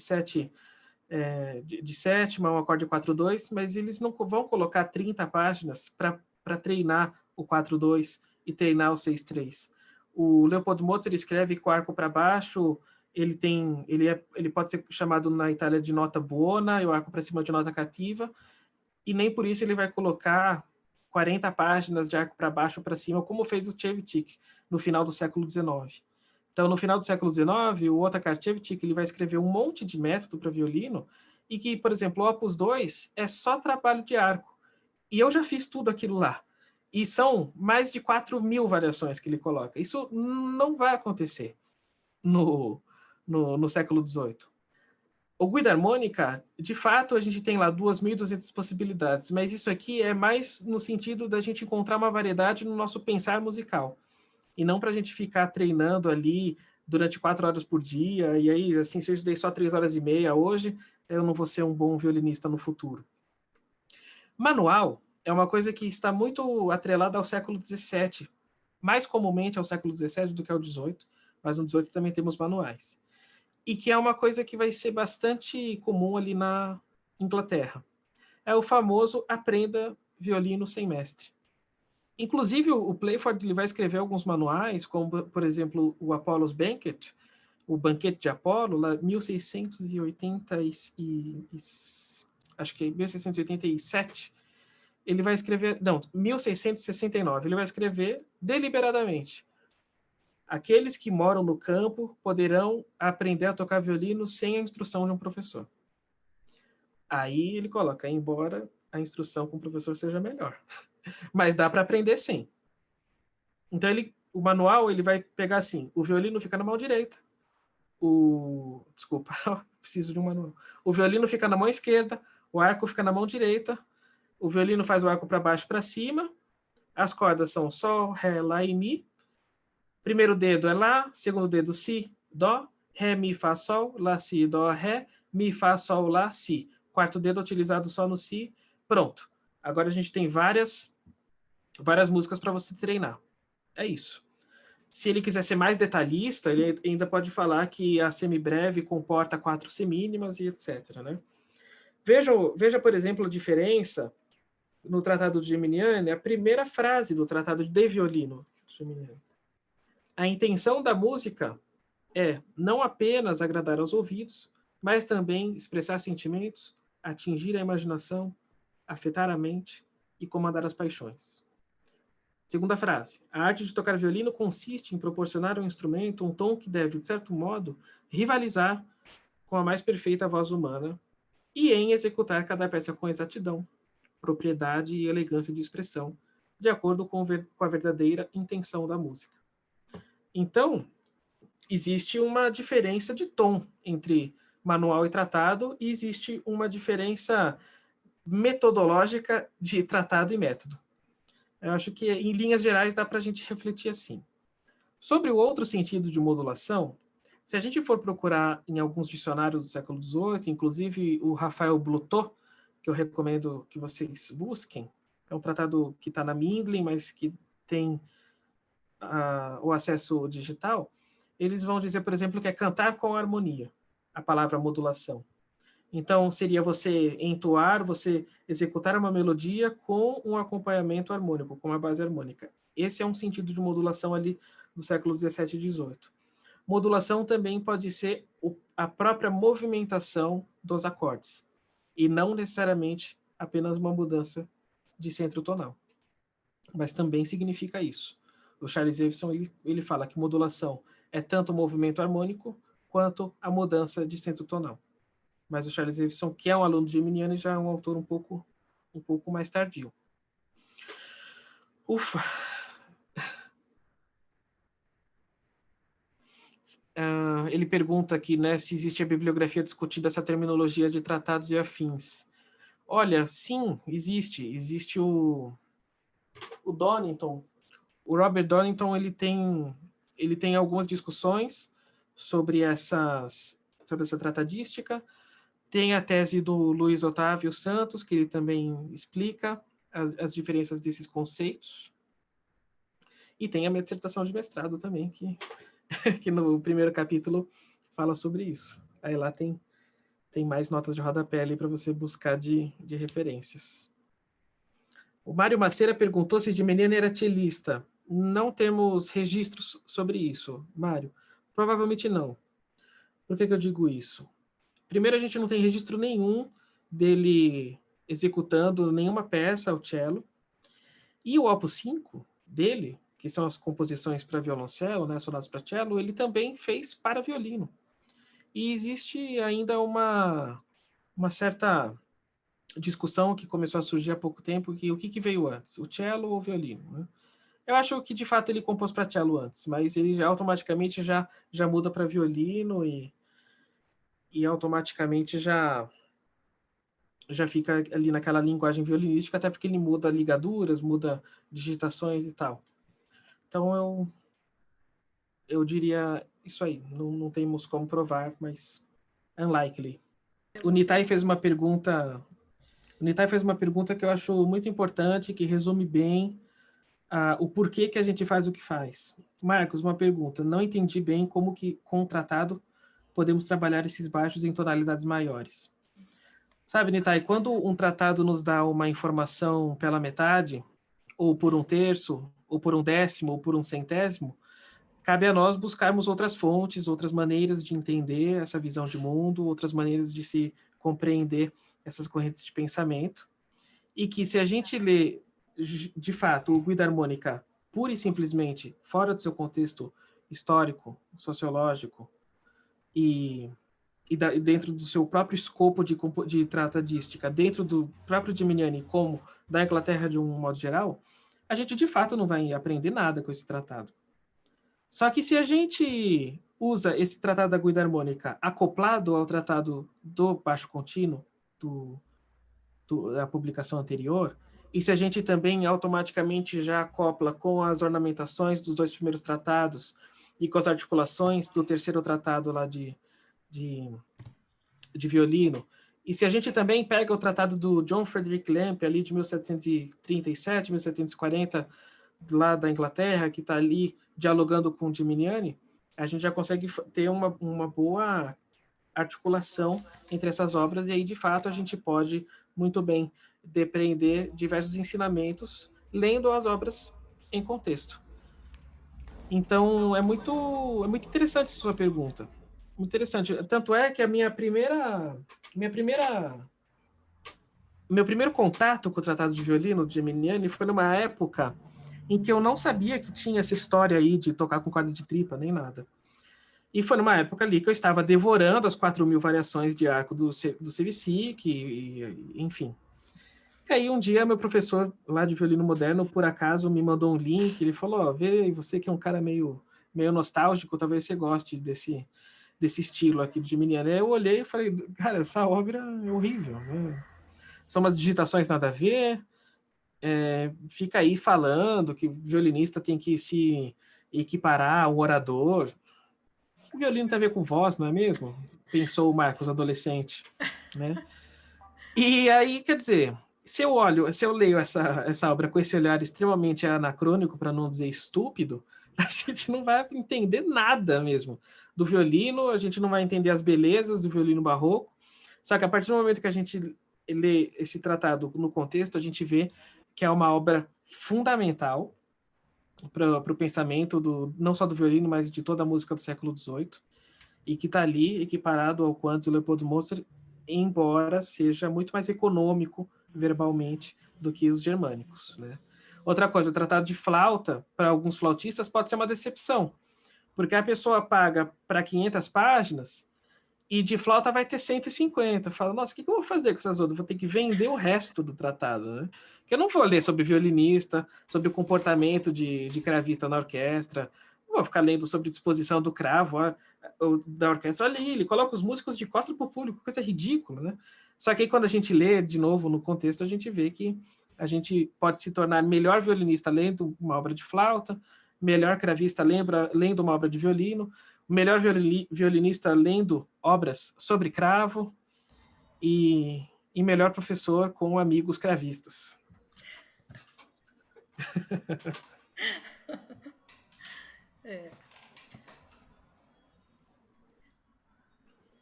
de sétima, um acorde 4/2, mas eles não vão colocar 30 páginas para treinar o 4/2 e treinar o 6/3. O Leopold Mozart escreve com arco para baixo, ele pode ser chamado na Itália de nota buona, e o arco para cima de nota cativa, e nem por isso ele vai colocar 40 páginas de arco para baixo ou para cima, como fez o Cevtic no final do século XIX. Então, no final do século XIX, o Otakar Cevtic ele vai escrever um monte de método para violino, e que, por exemplo, o Opus 2 é só trabalho de arco. E eu já fiz tudo aquilo lá. E são mais de 4.000 variações que ele coloca. Isso não vai acontecer no século XVIII. O Guido Harmônica, de fato, a gente tem lá 2.200 possibilidades, mas isso aqui é mais no sentido da gente encontrar uma variedade no nosso pensar musical, e não para a gente ficar treinando ali durante 4 horas por dia, e aí, assim, se eu estudei só 3 horas e meia hoje, eu não vou ser um bom violinista no futuro. Manual é uma coisa que está muito atrelada ao século XVII, mais comumente ao século XVII do que ao XVIII, mas no XVIII também temos manuais. E que é uma coisa que vai ser bastante comum ali na Inglaterra. É o famoso aprenda violino sem mestre. Inclusive, o Playford ele vai escrever alguns manuais, como, por exemplo, o Apollo's Banquet, o Banquete de Apolo, lá 1680 acho que 1687, ele vai escrever, não, 1669, ele vai escrever deliberadamente: aqueles que moram no campo poderão aprender a tocar violino sem a instrução de um professor. Aí ele coloca, embora a instrução com o professor seja melhor. Mas dá para aprender sim. Então, o manual ele vai pegar assim, o violino fica na mão direita, desculpa, preciso de um manual. O violino fica na mão esquerda, o arco fica na mão direita, o violino faz o arco para baixo e para cima, as cordas são Sol, Ré, Lá e Mi. Primeiro dedo é Lá, segundo dedo Si, Dó, Ré, Mi, Fá, Sol, Lá, Si, Dó, Ré, Mi, Fá, Sol, Lá, Si. Quarto dedo utilizado só no Si. Pronto. Agora a gente tem várias músicas para você treinar. É isso. Se ele quiser ser mais detalhista, ele ainda pode falar que a semibreve comporta 4 semínimas e etc. Né? Veja, por exemplo, a diferença no Tratado de Geminiani, a primeira frase do Tratado de Violino Geminiani. A intenção da música é não apenas agradar aos ouvidos, mas também expressar sentimentos, atingir a imaginação, afetar a mente e comandar as paixões. Segunda frase. A arte de tocar violino consiste em proporcionar ao instrumento um tom que deve, de certo modo, rivalizar com a mais perfeita voz humana e em executar cada peça com exatidão, propriedade e elegância de expressão, de acordo com a verdadeira intenção da música. Então, existe uma diferença de tom entre manual e tratado, e existe uma diferença metodológica de tratado e método. Eu acho que, em linhas gerais, dá para a gente refletir assim. Sobre o outro sentido de modulação, se a gente for procurar em alguns dicionários do século XVIII, inclusive o Rafael Blutot, que eu recomendo que vocês busquem, é um tratado que está na Mindlin, mas que tem o acesso digital, eles vão dizer, por exemplo, que é cantar com harmonia, a palavra modulação. Então, seria você entoar, você executar uma melodia com um acompanhamento harmônico, com uma base harmônica. Esse é um sentido de modulação ali do século XVII e XVIII. Modulação também pode ser a própria movimentação dos acordes, e não necessariamente apenas uma mudança de centro tonal. Mas também significa isso. O Charles Evison ele fala que modulação é tanto o movimento harmônico quanto a mudança de centro tonal. Mas o Charles Evison, que é um aluno de Geminiani, já é um autor um pouco mais tardio. Ufa! Ele pergunta aqui, né, se existe a bibliografia discutindo essa terminologia de tratados e afins. Olha, sim, existe. Existe o Donington. O Robert Donington, ele tem algumas discussões sobre essa tratadística. Tem a tese do Luiz Otávio Santos, que ele também explica as diferenças desses conceitos. E tem a minha dissertação de mestrado também, que no primeiro capítulo fala sobre isso. Aí lá tem mais notas de rodapé ali para você buscar de referências. O Mário Maceira perguntou se Gimeniani era cellista. Não temos registros sobre isso, Mário. Provavelmente não. Por que eu digo isso? Primeiro, a gente não tem registro nenhum dele executando nenhuma peça ao cello. E o Opus 5 dele, que são as composições para violoncelo, né, sonatas para cello, ele também fez para violino. E existe ainda uma certa discussão que começou a surgir há pouco tempo, que o que veio antes, o cello ou o violino, né? Eu acho que, de fato, ele compôs para cello antes, mas ele automaticamente já muda para violino e automaticamente já fica ali naquela linguagem violinística, até porque ele muda ligaduras, muda digitações e tal. Então, eu diria isso aí. Não temos como provar, mas unlikely. O Nitai fez uma pergunta que eu acho muito importante, que resume bem o porquê que a gente faz o que faz. Marcos, uma pergunta. Não entendi bem como que com o tratado podemos trabalhar esses baixos em tonalidades maiores. Sabe, Nitai, quando um tratado nos dá uma informação pela metade, ou por um terço, ou por um décimo, ou por um centésimo, cabe a nós buscarmos outras fontes, outras maneiras de entender essa visão de mundo, outras maneiras de se compreender essas correntes de pensamento, e que se a gente lê, de fato, o Guida Harmônica pura e simplesmente fora do seu contexto histórico, sociológico, e dentro do seu próprio escopo de tratadística, dentro do próprio Gimeniani, como da Inglaterra de um modo geral, a gente de fato não vai aprender nada com esse tratado. Só que se a gente usa esse tratado da Guida Harmônica acoplado ao tratado do baixo contínuo, da publicação anterior, e se a gente também automaticamente já acopla com as ornamentações dos dois primeiros tratados e com as articulações do terceiro tratado lá de violino, e se a gente também pega o tratado do John Frederick Lampe, ali de 1737, 1740, lá da Inglaterra, que está ali dialogando com o Gimeniani, a gente já consegue ter uma boa articulação entre essas obras, e aí, de fato, a gente pode muito bem depreender diversos ensinamentos lendo as obras em contexto. Então, é muito interessante essa sua pergunta. Muito interessante. Tanto é que meu primeiro contato com o tratado de violino de Gimeniani foi numa época em que eu não sabia que tinha essa história aí de tocar com corda de tripa, nem nada. E foi numa época ali que eu estava devorando as 4.000 variações de arco do CVC, enfim. E aí um dia meu professor lá de violino moderno, por acaso, me mandou um link, ele falou, vê, você que é um cara meio nostálgico, talvez você goste desse estilo aqui de Gimeniani. Aí eu olhei e falei, cara, essa obra é horrível, né? São umas digitações nada a ver, fica aí falando que o violinista tem que se equiparar ao orador. O violino tem a ver com voz, não é mesmo? Pensou o Marcos, adolescente, né? E aí, quer dizer, se eu leio essa obra com esse olhar extremamente anacrônico, para não dizer estúpido, a gente não vai entender nada mesmo do violino, a gente não vai entender as belezas do violino barroco. Só que a partir do momento que a gente lê esse tratado no contexto, a gente vê que é uma obra fundamental para o pensamento não só do violino, mas de toda a música do século XVIII, e que está ali equiparado ao Quantz e o Leopold Mozart, embora seja muito mais econômico verbalmente do que os germânicos, né? Outra coisa, o tratado de flauta, para alguns flautistas, pode ser uma decepção, porque a pessoa paga para 500 páginas e de flauta vai ter 150. Fala, nossa, o que eu vou fazer com essas outras? Vou ter que vender o resto do tratado, né? Porque eu não vou ler sobre violinista, sobre o comportamento de cravista na orquestra, não vou ficar lendo sobre disposição do cravo da orquestra. Olha ali, ele coloca os músicos de costas para o público, coisa ridícula, né? Só que aí, quando a gente lê de novo no contexto, a gente vê que a gente pode se tornar melhor violinista lendo uma obra de flauta, melhor cravista lendo uma obra de violino, melhor violinista lendo obras sobre cravo e melhor professor com amigos cravistas.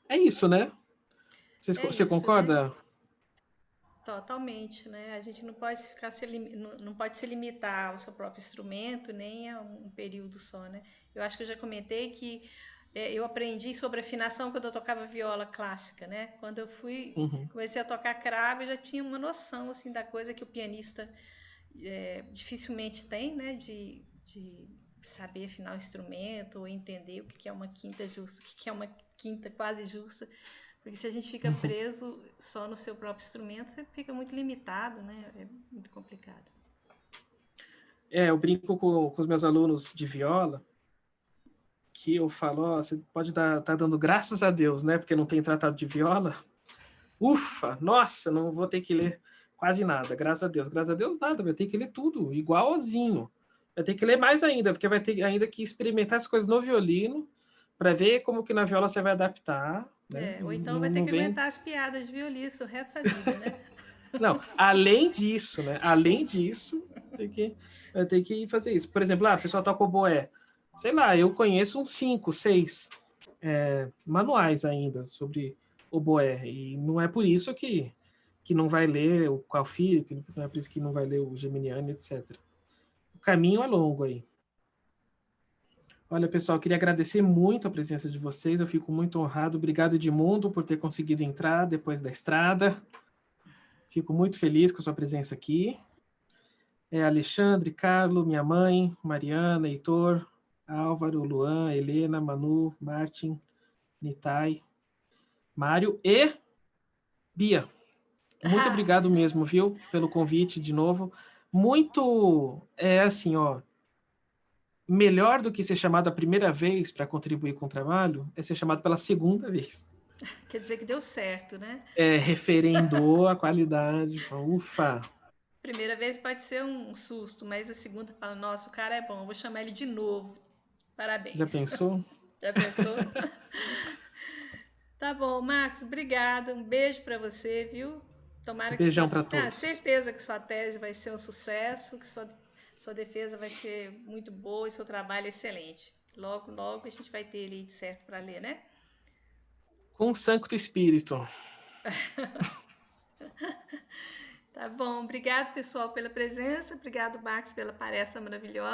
É isso, né? Você concorda? Né? Totalmente, né? A gente não pode não pode se limitar ao seu próprio instrumento, nem a um período só, né? Eu acho que eu já comentei que eu aprendi sobre afinação quando eu tocava viola clássica, né? Quando eu comecei a tocar cravo, eu já tinha uma noção, assim, da coisa que o pianista dificilmente tem, né? De saber afinar o instrumento ou entender o que é uma quinta justa, o que é uma quinta quase justa. Porque se a gente fica preso só no seu próprio instrumento, você fica muito limitado, né? É muito complicado. Eu brinco com os meus alunos de viola, que eu falo, você pode estar dando graças a Deus, né? Porque não tem tratado de viola. Ufa, nossa, não vou ter que ler quase nada, graças a Deus nada, vai ter que ler tudo, igualzinho. Vai ter que ler mais ainda, porque vai ter ainda que experimentar as coisas no violino, para ver como que na viola você vai adaptar, né? Ou então vai ter que aguentar as piadas de violista o resto da vida, né? Não, além disso, né? Além disso, vai ter que fazer isso. Por exemplo, a pessoa toca oboé. Sei lá, eu conheço uns 5, 6 manuais ainda sobre oboé. E não é por isso que não vai ler o Carl Philipp, não é por isso que não vai ler o Geminiani, etc. O caminho é longo aí. Olha, pessoal, eu queria agradecer muito a presença de vocês. Eu fico muito honrado. Obrigado, Edmundo, por ter conseguido entrar depois da estrada. Fico muito feliz com a sua presença aqui. Alexandre, Carlo, minha mãe, Mariana, Heitor, Álvaro, Luan, Helena, Manu, Martin, Nitai, Mário e Bia. Muito obrigado mesmo, viu, pelo convite de novo. Muito, assim, melhor do que ser chamado a primeira vez para contribuir com o trabalho, é ser chamado pela segunda vez. Quer dizer que deu certo, né? Referendou a qualidade, ufa. Primeira vez pode ser um susto, mas a segunda fala, nossa, o cara é bom, vou chamar ele de novo. Parabéns. Já pensou? Já pensou? Tá bom, Marcos, obrigada. Um beijo para você, viu? Tomara que Beijão para todos. certeza que sua tese vai ser um sucesso, que sua defesa vai ser muito boa e seu trabalho é excelente. Logo, logo a gente vai ter ele de certo para ler, né? Com o Santo Espírito. Tá bom, obrigado pessoal pela presença, obrigado Marcos pela palestra maravilhosa.